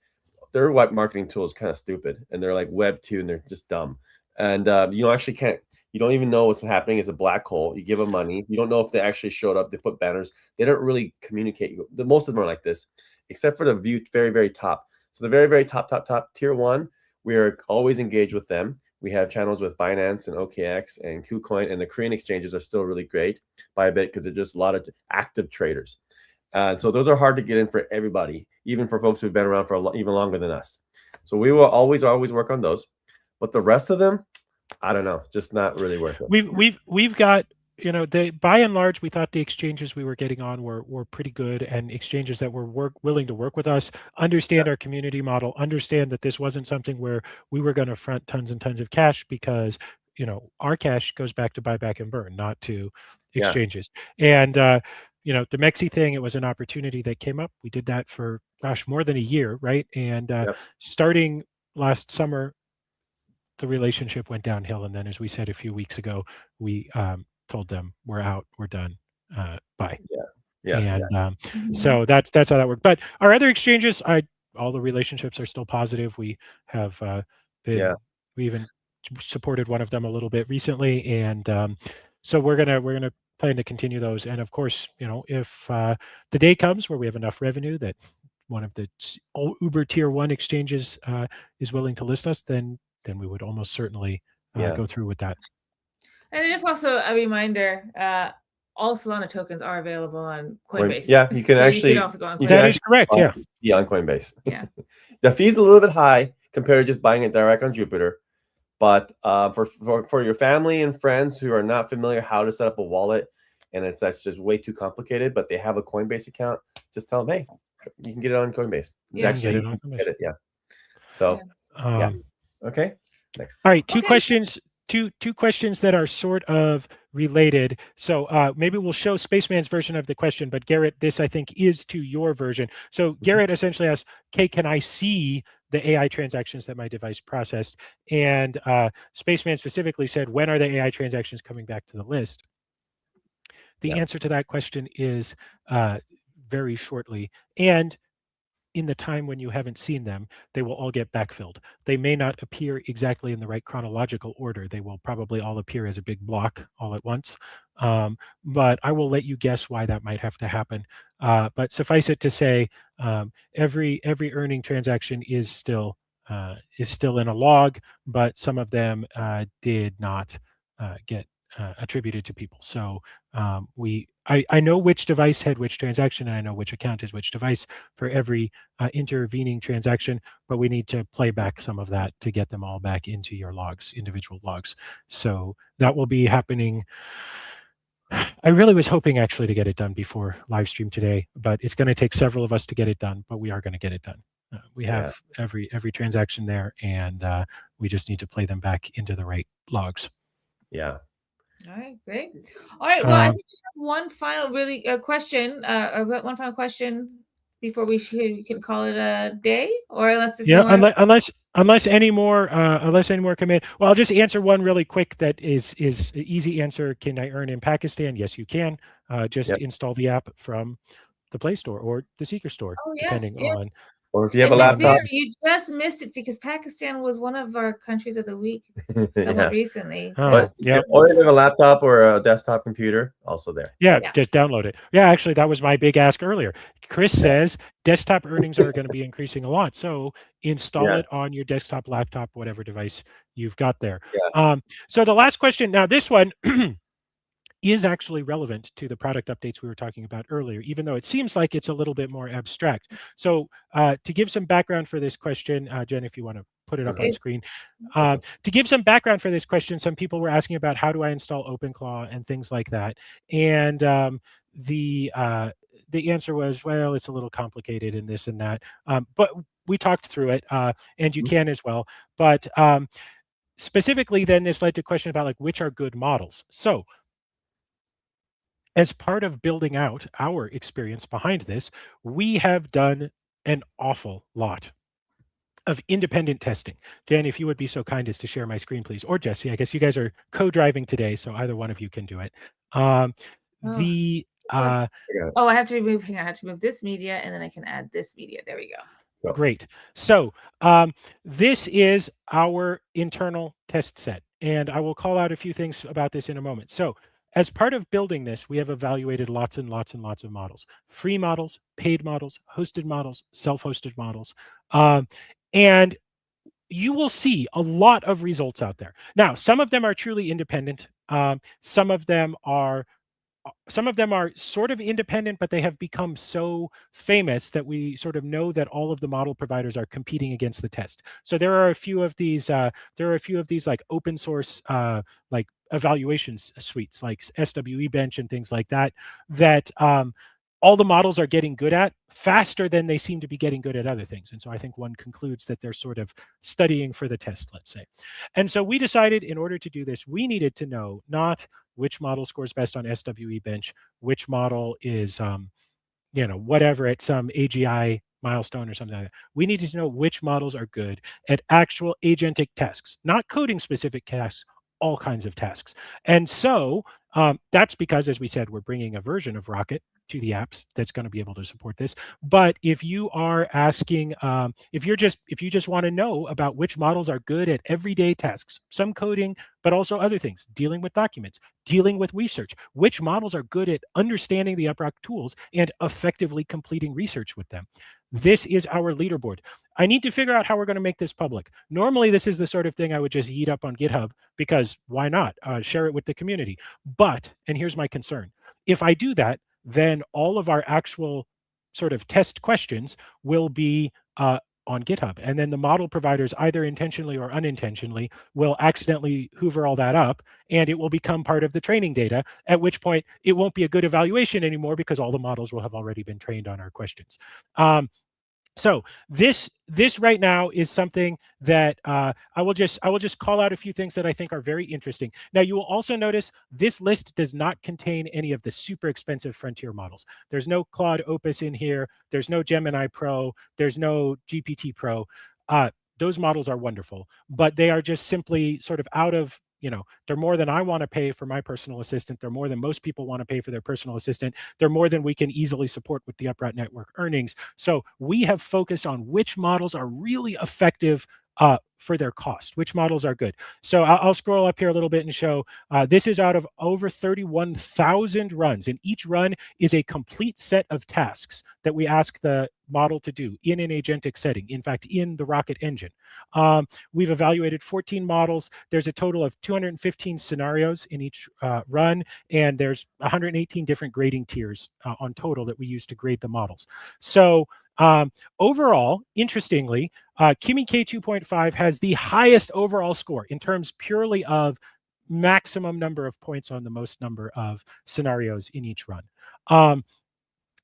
their web marketing tool is kind of stupid and they're like web 2 and they're just dumb, and you actually can't, you don't even know what's happening. It's a black hole. You give them money, you don't know if they actually showed up. They put banners, they don't really communicate. Most of them are like this, except for the view very, very top. So the very, very top tier one, we are always engaged with them. We have channels with Binance and OKX and KuCoin, and the Korean exchanges are still really great by a bit because they're just a lot of active traders. And so those are hard to get in for everybody, even for folks who've been around for even longer than us. So we will always work on those. But the rest of them, I don't know, just not really worth it. We've got, you know, by and large, we thought the exchanges we were getting on were pretty good, and exchanges that were willing to work with us, understand our community model, understand that this wasn't something where we were going to front tons and tons of cash, because, you know, our cash goes back to buy back and burn, not to exchanges. And you know, the Mexi thing, it was an opportunity that came up. We did that for, gosh, more than a year, right? And starting last summer, the relationship went downhill. And then, as we said a few weeks ago, we told them we're out, we're done, bye. So that's how that worked. But our other exchanges, all the relationships are still positive. We have been, we even supported one of them a little bit recently, and so we're gonna plan to continue those. And of course, you know, if the day comes where we have enough revenue that one of the Uber tier 1 exchanges is willing to list us, then we would almost certainly go through with that. And just also a reminder, all Solana tokens are available on Coinbase. Yeah, you can actually. Also go on Coinbase. That is correct. Yeah, on Coinbase. Yeah. The fee's a little bit high compared to just buying it direct on Jupiter. But for your family and friends who are not familiar how to set up a wallet, and that's just way too complicated, but they have a Coinbase account, just tell them, hey, you can get it on Coinbase. Actually, you can get it. Yeah. So okay. Next. All right, two questions. Two questions that are sort of related. So maybe we'll show Spaceman's version of the question, but Garrett, this I think is to your version. So Garrett essentially asks, "Okay, can I see the AI transactions that my device processed?" And Spaceman specifically said, "When are the AI transactions coming back to the list?" The answer to that question is very shortly. And in the time when you haven't seen them, they will all get backfilled. They may not appear exactly in the right chronological order. They will probably all appear as a big block all at once. But I will let you guess why that might have to happen. But suffice it to say, every earning transaction is still in a log, but some of them did not get attributed to people. So I know which device had which transaction, and I know which account is which device for every intervening transaction, but we need to play back some of that to get them all back into your logs, individual logs. So that will be happening. I really was hoping actually to get it done before live stream today, but it's going to take several of us to get it done, but we are going to get it done. We have every transaction there, and we just need to play them back into the right logs. Yeah. All right, great. All right, well, I think we have one final question, one final question before we can call it a day, or unless there's more. Unless any more come in. Well, I'll just answer one really quick. That is an easy answer. Can I earn in Pakistan? Yes, you can. Just install the app from the Play Store or the Seeker Store, depending on. Or if you have a laptop. You just missed it because Pakistan was one of our countries of the week somewhat recently. So. Or if you have a laptop or a desktop computer, also there. Yeah, just download it. Yeah, actually, that was my big ask earlier. Chris says desktop earnings are going to be increasing a lot. So install it on your desktop, laptop, whatever device you've got there. So the last question, now this one is actually relevant to the product updates we were talking about earlier, even though it seems like it's a little bit more abstract. So to give some background for this question, Jen, if you want to put it up on screen. To give some background for this question, some people were asking about how do I install OpenClaw and things like that. And the answer was, well, it's a little complicated and this and that. But we talked through it, and you can as well. But specifically, then this led to a question about like which are good models. So as part of building out our experience behind this, we have done an awful lot of independent testing. Jen, if you would be so kind as to share my screen, please, or Jesse. I guess you guys are co-driving today, so either one of you can do it. The I have to remove. Hang on, I have to move this media, and then I can add this media. There we go. Great. So this is our internal test set, and I will call out a few things about this in a moment. So as part of building this, we have evaluated lots and lots and lots of models: free models, paid models, hosted models, self-hosted models, and you will see a lot of results out there. Now, some of them are truly independent. Some of them are sort of independent, but they have become so famous that we sort of know that all of the model providers are competing against the test. So there are a few of these. Like open source like evaluations suites, like SWE Bench and things like that. That all the models are getting good at faster than they seem to be getting good at other things. And so I think one concludes that they're sort of studying for the test, let's say. And so we decided in order to do this, we needed to know not which model scores best on SWE Bench, which model is, whatever at some AGI milestone or something like that. We needed to know which models are good at actual agentic tasks, not coding specific tasks, all kinds of tasks. And so that's because, as we said, we're bringing a version of Rocket to the apps that's going to be able to support this. But if you are asking, if you just want to know about which models are good at everyday tasks, some coding, but also other things, dealing with documents, dealing with research, which models are good at understanding the UpRock tools and effectively completing research with them, this is our leaderboard. I need to figure out how we're going to make this public. Normally, this is the sort of thing I would just yeet up on GitHub, because why not? Share it with the community. But, and here's my concern, if I do that, then all of our actual sort of test questions will be on GitHub. And then the model providers, either intentionally or unintentionally, will accidentally hoover all that up, and it will become part of the training data, at which point it won't be a good evaluation anymore because all the models will have already been trained on our questions. So this right now is something that I will just call out a few things that I think are very interesting. Now, you will also notice this list does not contain any of the super expensive frontier models. There's no Claude Opus in here. There's no Gemini Pro. There's no GPT Pro. Those models are wonderful, but they are just simply sort of out of, they're more than I want to pay for my personal assistant. They're more than most people want to pay for their personal assistant. They're more than we can easily support with the UpRock network earnings. So we have focused on which models are really effective for their cost, which models are good. So I'll scroll up here a little bit and show this is out of over 31,000 runs, and each run is a complete set of tasks that we ask the model to do in an agentic setting, in fact, in the Rocket engine. We've evaluated 14 models. There's a total of 215 scenarios in each run, and there's 118 different grading tiers on total that we use to grade the models. So overall, interestingly, Kimi K2.5 has the highest overall score in terms purely of maximum number of points on the most number of scenarios in each run.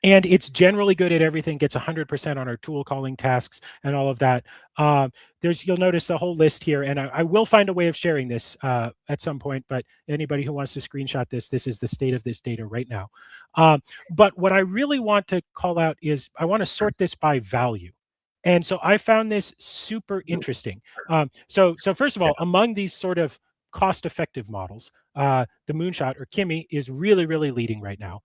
And it's generally good at everything, gets 100% on our tool calling tasks and all of that. You'll notice the whole list here, and I will find a way of sharing this at some point, but anybody who wants to screenshot this is the state of this data right now. But what I really want to call out is I want to sort this by value. And so I found this super interesting. So first of all, among these sort of cost-effective models, the Moonshot or Kimi is really, really leading right now.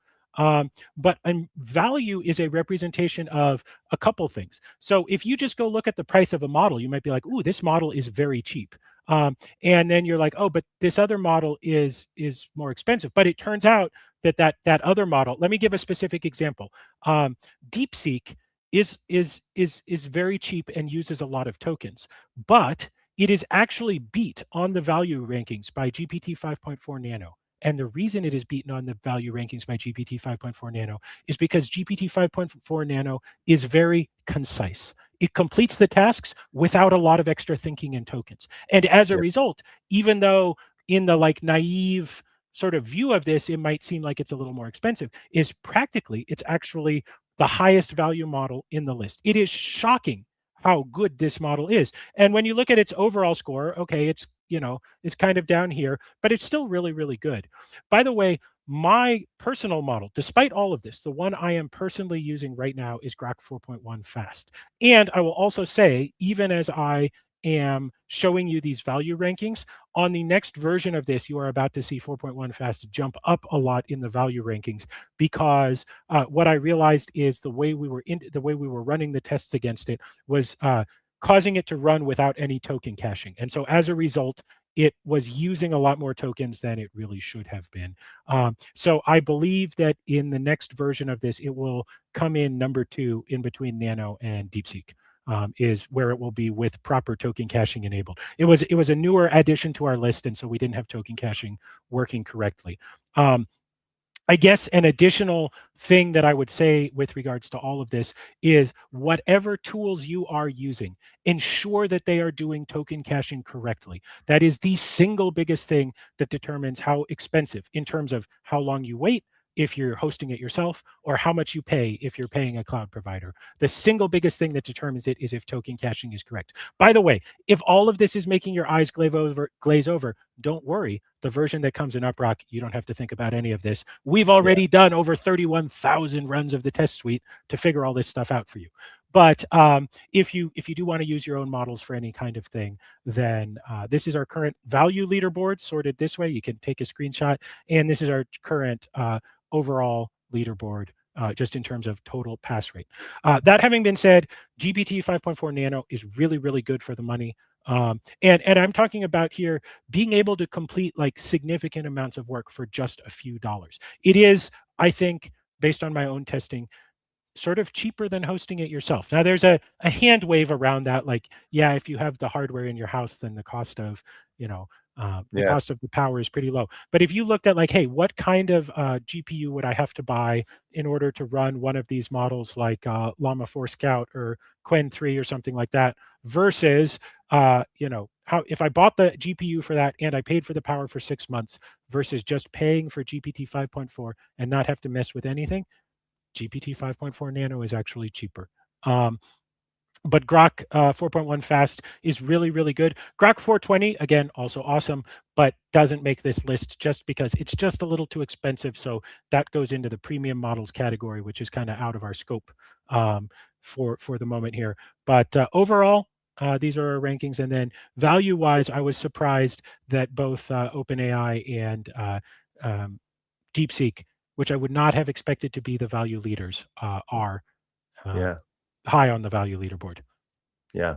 But value is a representation of a couple things. So if you just go look at the price of a model, you might be like, ooh, this model is very cheap. And then you're like, oh, but this other model is more expensive. But it turns out that other model, let me give a specific example. DeepSeek is very cheap and uses a lot of tokens, but it is actually beat on the value rankings by GPT 5.4 Nano. And the reason it is beaten on the value rankings by GPT 5.4 Nano is because GPT 5.4 Nano is very concise. It completes the tasks without a lot of extra thinking and tokens. And as a result, even though in the naive sort of view of this, it might seem like it's a little more expensive, it's actually the highest value model in the list. It is shocking how good this model is. And when you look at its overall score, okay, it's kind of down here, but it's still really, really good. By the way, my personal model, despite all of this, the one I am personally using right now is Grok 4.1 Fast. And I will also say, even as I am showing you these value rankings, on the next version of this, you are about to see 4.1 Fast jump up a lot in the value rankings, because what I realized is the way we were running the tests against it was causing it to run without any token caching. And so as a result, it was using a lot more tokens than it really should have been. So I believe that in the next version of this, it will come in number 2 in between Nano and DeepSeek. Is where it will be with proper token caching enabled. It was a newer addition to our list, and so we didn't have token caching working correctly. I guess an additional thing that I would say with regards to all of this is whatever tools you are using, ensure that they are doing token caching correctly. That is the single biggest thing that determines how expensive, in terms of how long you wait if you're hosting it yourself, or how much you pay if you're paying a cloud provider. The single biggest thing that determines it is if token caching is correct. By the way, if all of this is making your eyes glaze over, don't worry. The version that comes in UpRock, you don't have to think about any of this. We've already done over 31,000 runs of the test suite to figure all this stuff out for you. But if you do want to use your own models for any kind of thing, then this is our current value leaderboard sorted this way. You can take a screenshot, and this is our current overall leaderboard, just in terms of total pass rate. That having been said, GPT 5.4 Nano is really, really good for the money. And I'm talking about here being able to complete like significant amounts of work for just a few dollars. It is, I think, based on my own testing, sort of cheaper than hosting it yourself. Now, there's a hand wave around that, like, yeah, if you have the hardware in your house, then the cost of, cost of the power is pretty low. But if you looked at like, hey, what kind of GPU would I have to buy in order to run one of these models like Llama 4 Scout or Qwen 3 or something like that, versus, how if I bought the GPU for that and I paid for the power for 6 months versus just paying for GPT 5.4 and not have to mess with anything, GPT 5.4 Nano is actually cheaper. But Grok 4.1 Fast is really, really good. Grok 420, again, also awesome, but doesn't make this list just because it's just a little too expensive. So that goes into the premium models category, which is kind of out of our scope for the moment here. But overall, these are our rankings. And then value-wise, I was surprised that both OpenAI and DeepSeek, which I would not have expected to be the value leaders, are high on the value leaderboard. Yeah.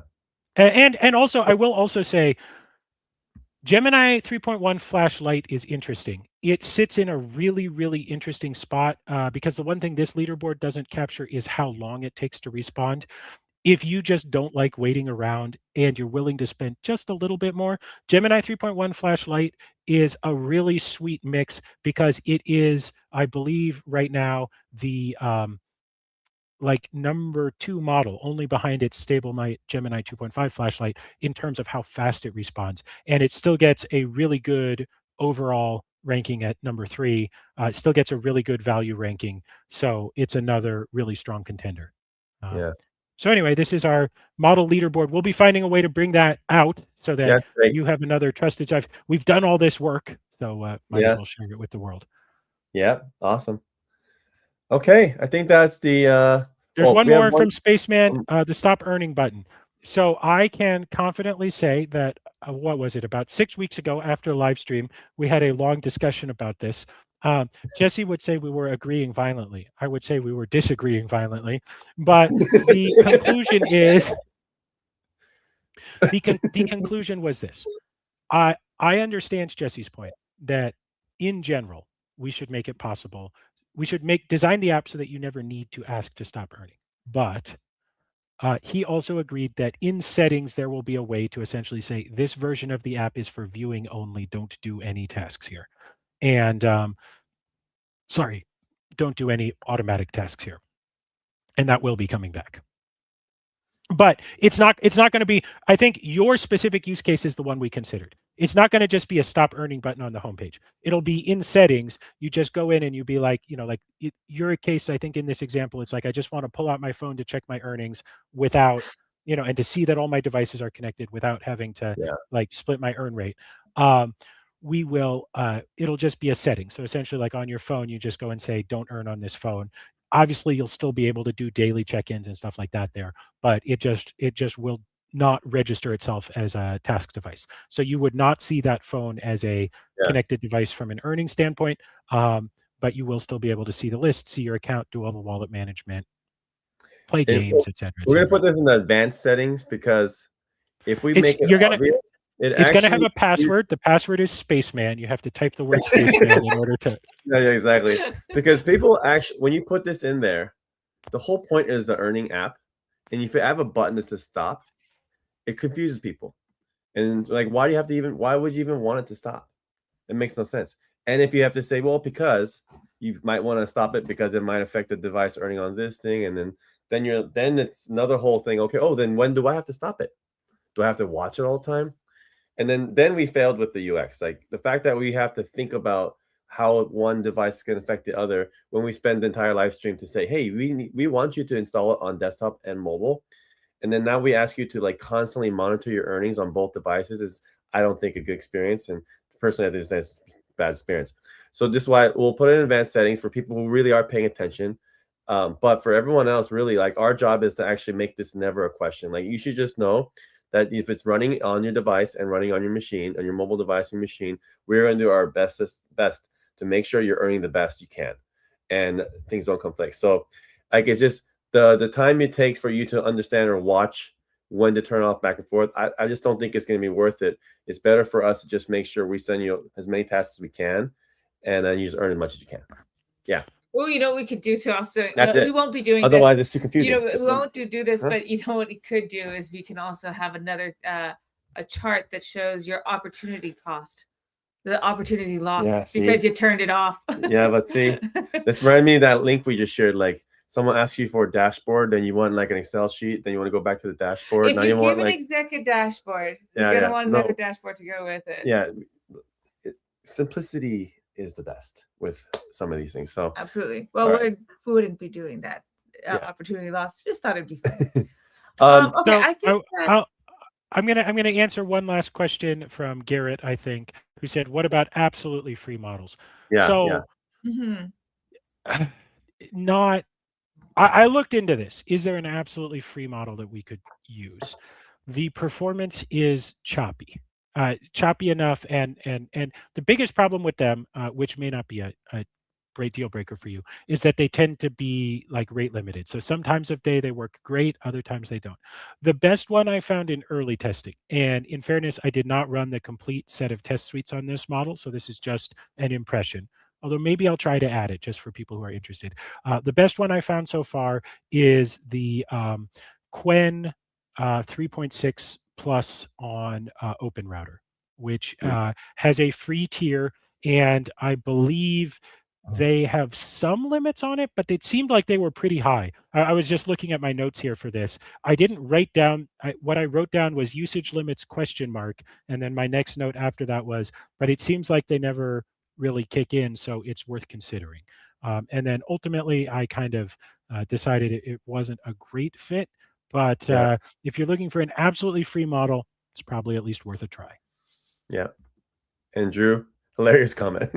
And also, I will also say, Gemini 3.1 Flash Lite is interesting. It sits in a really, really interesting spot because the one thing this leaderboard doesn't capture is how long it takes to respond. If you just don't like waiting around and you're willing to spend just a little bit more, Gemini 3.1 Flash Lite is a really sweet mix because it is, I believe right now, the like number 2 model, only behind its stablemate Gemini 2.5 Flash Lite in terms of how fast it responds. And it still gets a really good overall ranking at number 3. It still gets a really good value ranking. So it's another really strong contender. So anyway, this is our model leaderboard. We'll be finding a way to bring that out so that you have another trusted site. We've done all this work, so might as well share it with the world. Yeah, awesome. Okay, I think that's the... There's one more from Spaceman, the stop earning button. So I can confidently say that, what was it, about 6 weeks ago after live stream, we had a long discussion about this. Jesse would say we were agreeing violently. I would say we were disagreeing violently. But the conclusion is, the conclusion was this. I understand Jesse's point that in general, we should make it possible. We should design the app so that you never need to ask to stop earning. But he also agreed that in settings, there will be a way to essentially say, this version of the app is for viewing only. Don't do any tasks here. And sorry, don't do any automatic tasks here. And that will be coming back. But it's not going to be, I think your specific use case is the one we considered. It's not going to just be a stop earning button on the homepage. It'll be in settings. You just go in and you be like, your case, I think in this example, it's like, I just want to pull out my phone to check my earnings without, and to see that all my devices are connected without having to like split my earn rate. we will, it'll just be a setting. So essentially, like on your phone, you just go and say, don't earn on this phone. Obviously, you'll still be able to do daily check-ins and stuff like that there, but it just will not register itself as a task device. So you would not see that phone as a connected device from an earning standpoint, but you will still be able to see the list, see your account, do all the wallet management, play games, etc. We're going to put this in the advanced settings because if we make it obvious, it's going to have a password. The password is Spaceman. You have to type the word Spaceman in order to. Yeah, exactly. Because people actually, when you put this in there, the whole point is the earning app. And if you have a button that says stop, it confuses people. And like, why would you even want it to stop? It makes no sense. And if you have to say, well, because you might want to stop it because it might affect the device earning on this thing, and then it's another whole thing. Okay, then when do I have to stop it? Do I have to watch it all the time? And then we failed with the UX. Like the fact that we have to think about how one device can affect the other when we spend the entire live stream to say, hey, we want you to install it on desktop and mobile. And then now we ask you to like constantly monitor your earnings on both devices is, I don't think, a good experience. And personally, I think it's a bad experience. So this is why we'll put it in advanced settings for people who really are paying attention. But for everyone else, really, like our job is to actually make this never a question. Like you should just know that if it's running on your device and running on your machine, on your mobile device and machine, we're going to do our best to make sure you're earning the best you can and things don't conflict. So like it's just the time it takes for you to understand or watch when to turn off back and forth, I just don't think it's going to be worth it. It's better for us to just make sure we send you as many tasks as we can and then you just earn as much as you can. Yeah. Well, you know what we could do to also, we won't be doing otherwise it's too confusing. You know, we won't do this, but you know what we could do is we can also have another a chart that shows your opportunity cost, the opportunity loss because you turned it off. Yeah, but see, this reminded me of that link we just shared. Like someone asks you for a dashboard, then you want like an Excel sheet, then you want to go back to the dashboard. If now you give want, an exec a dashboard, he's gonna want another dashboard to go with it. Yeah, simplicity is the best with some of these things. So absolutely. Well, who wouldn't be doing that? Opportunity loss. Just thought it'd be fun. Okay, so I think I'm gonna answer one last question from Garrett, I think, who said, "What about absolutely free models?" Yeah. So, not. I looked into this. Is there an absolutely free model that we could use? The performance is choppy. Choppy enough, and the biggest problem with them, which may not be a great deal breaker for you, is that they tend to be like rate limited. So sometimes of day they work great, other times they don't. The best one I found in early testing, and in fairness, I did not run the complete set of test suites on this model, so this is just an impression. Although maybe I'll try to add it just for people who are interested. The best one I found so far is the Quen 3.6 Plus on OpenRouter, which has a free tier, and I believe they have some limits on it, but it seemed like they were pretty high. I was just looking at my notes here for this. I didn't write down, what I wrote down was usage limits ? And then my next note after that was, but it seems like they never really kick in, so it's worth considering. And then ultimately, I kind of decided it wasn't a great fit. But if you're looking for an absolutely free model, it's probably at least worth a try. Yeah. And Drew, hilarious comment.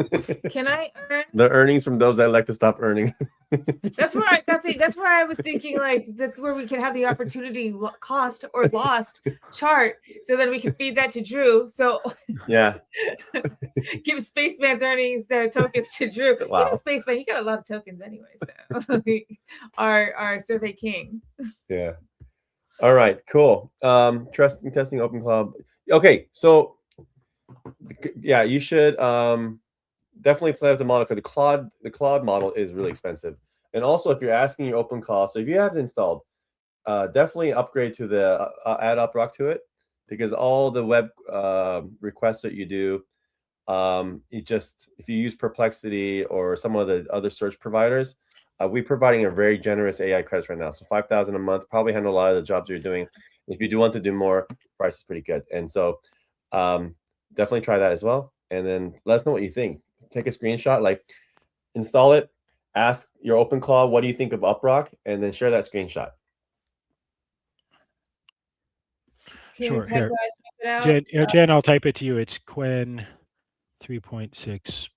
Can I earn the earnings from those that like to stop earning? That's where I got that's where I was thinking, like, that's where we can have the opportunity cost or lost chart, so then we can feed that to Drew. So yeah, give Spaceman's earnings their tokens to Drew. Wow. You know, Spaceman, you got a lot of tokens anyway. So our survey king. Yeah. All right. Cool. Testing OpenClaw. Okay. So yeah, you should definitely play with the model, because the Claude model is really expensive. And also, if you're asking your OpenClaw, so if you have it installed, definitely upgrade to the add UpRock to it, because all the web requests that you do, if you use Perplexity or some of the other search providers, we're providing a very generous AI credits right now. So $5,000 a month, probably handle a lot of the jobs you're doing. If you do want to do more, price is pretty good. And so definitely try that as well. And then let us know what you think. Take a screenshot, like install it, ask your OpenClaw, what do you think of UpRock? And then share that screenshot. Sure. Here. Jen, I'll type it to you. It's Quen 3.6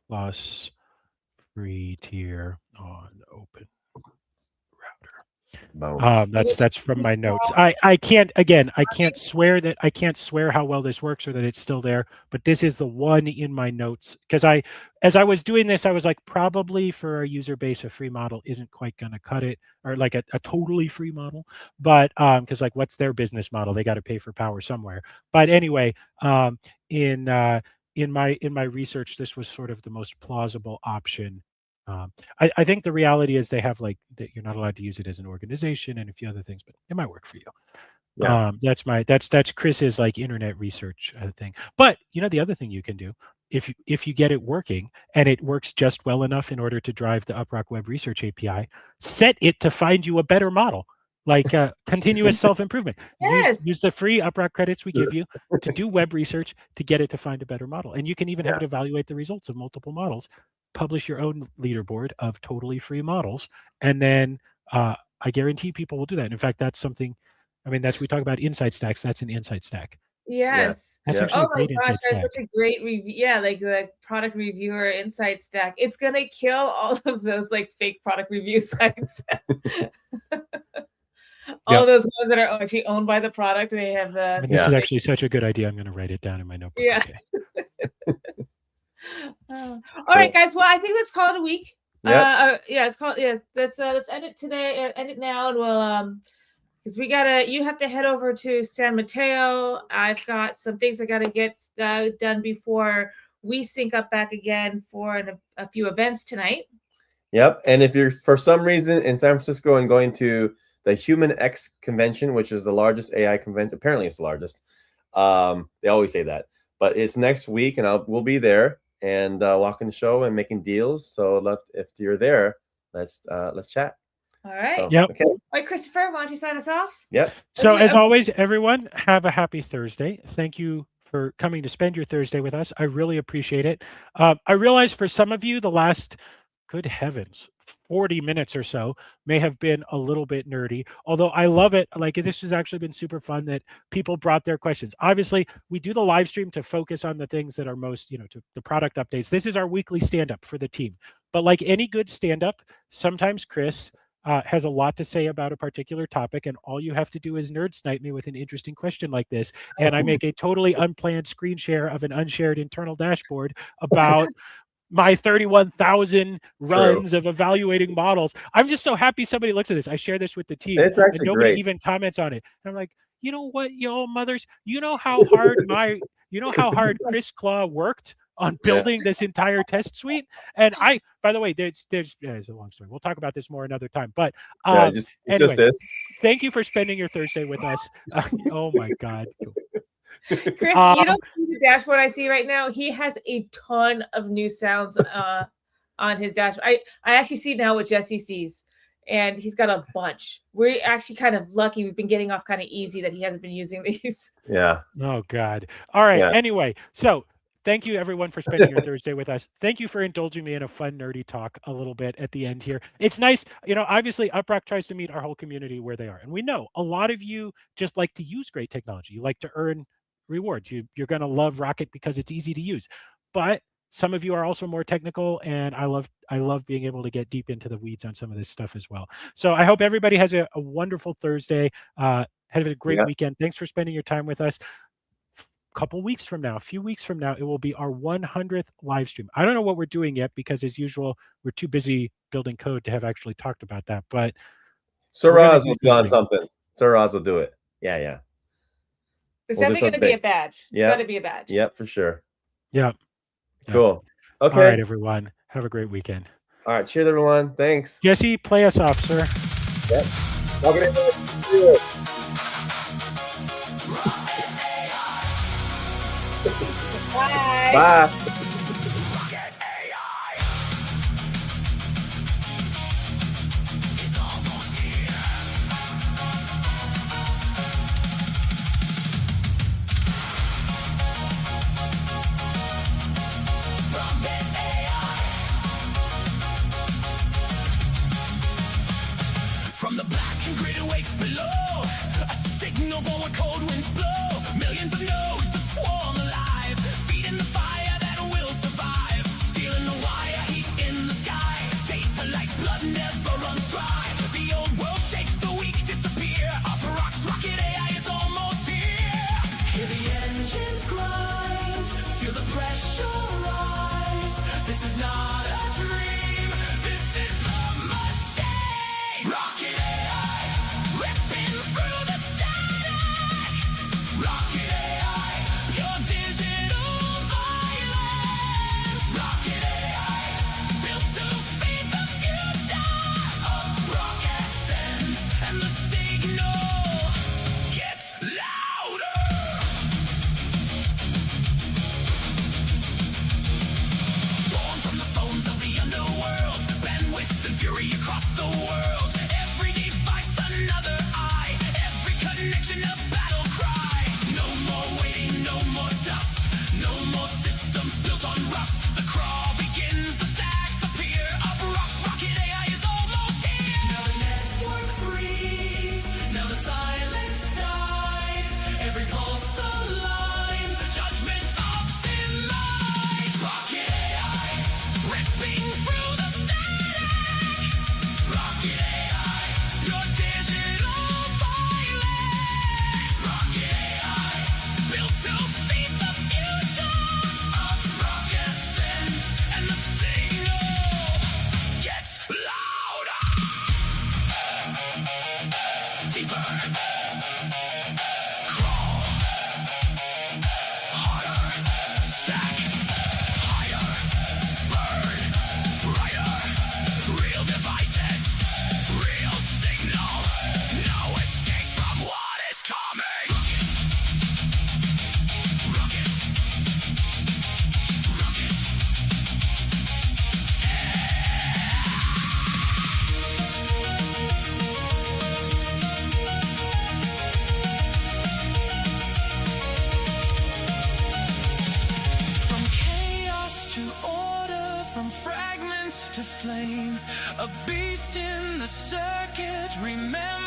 plus free tier on open router. That's from my notes. I can't swear how well this works or that it's still there, but this is the one in my notes because as I was doing this, I was like, probably for our user base, a free model isn't quite going to cut it, or like a totally free model. But because like, what's their business model? They got to pay for power somewhere. But anyway, in my research, this was sort of the most plausible option. I think the reality is they have like that you're not allowed to use it as an organization and a few other things, but it might work for you. Yeah. That's Chris's like internet research thing. But the other thing you can do if you get it working and it works just well enough in order to drive the UpRock Web Research API, set it to find you a better model, like continuous self-improvement. Yes. Use the free UpRock credits we give you to do web research to get it to find a better model. And you can even have it evaluate the results of multiple models. Publish your own leaderboard of totally free models, and then I guarantee people will do that. And in fact, that's something. I mean, we talk about insight stacks. That's an insight stack. Yes, that's actually a great insight stack. That's such a great review. Yeah, like the product reviewer insight stack. It's gonna kill all of those like fake product review sites. All of those ones that are actually owned by the product. They have the. I mean, this is actually such a good idea. I'm going to write it down in my notebook. Yes. Okay. All right, guys. Well, I think let's call it a week. Let's call it. Yeah, let's end it today. End it now, and we'll because you have to head over to San Mateo. I've got some things I got to get done before we sync up back again for a few events tonight. Yep. And if you're for some reason in San Francisco and going to the Human X convention, which is the largest AI convention, apparently it's the largest. They always say that, but it's next week, and we'll be there and walking the show and making deals. So if you're there, let's chat. All right. So, yep. Okay. All right, Christopher, why don't you sign us off? Yep. So as always, everyone, have a happy Thursday. Thank you for coming to spend your Thursday with us. I really appreciate it. I realize for some of you, the last, good heavens, 40 minutes or so may have been a little bit nerdy, although I love it. Like, this has actually been super fun that people brought their questions. Obviously, we do the live stream to focus on the things that are most, to the product updates. This is our weekly stand-up for the team. But like any good stand-up, sometimes Chris has a lot to say about a particular topic, and all you have to do is nerd snipe me with an interesting question like this, and I make a totally unplanned screen share of an unshared internal dashboard about my 31,000 runs of evaluating models. I'm just so happy somebody looks at this. I share this with the team, and nobody great. even comments on it. And I'm like, you know what, y'all mothers, you know how hard Chris Claw worked on building this entire test suite. And by the way, there's a long story. We'll talk about this more another time. But anyway, just this. Thank you for spending your Thursday with us. Oh my God. Chris, you don't see the dashboard I see right now. He has a ton of new sounds on his dashboard. I actually see now what Jesse sees, and he's got a bunch. We're actually kind of lucky. We've been getting off kind of easy that he hasn't been using these. Yeah. Oh God. All right. Yeah. Anyway, so thank you everyone for spending your Thursday with us. Thank you for indulging me in a fun, nerdy talk a little bit at the end here. It's nice. Obviously UpRock tries to meet our whole community where they are. And we know a lot of you just like to use great technology. You like to earn rewards. You're going to love Rocket because it's easy to use. But some of you are also more technical, and I love being able to get deep into the weeds on some of this stuff as well. So I hope everybody has a wonderful Thursday. Have a great weekend. Thanks for spending your time with us. A few weeks from now, it will be our 100th live stream. I don't know what we're doing yet because, as usual, we're too busy building code to have actually talked about that. But Suraz will be on something. Suraz will do it. Yeah. There's definitely going to be a badge. Yeah. It's got to be a badge. Yep, for sure. Yeah. Cool. Okay. All right, everyone. Have a great weekend. All right. Cheers, everyone. Thanks. Jesse, play us off, sir. Yep. Bye. Bye. From the black and grid awakes below, a signal born when cold winds blow. Millions of nodes that swarm alive, feeding the fire that beast in the circuit, remember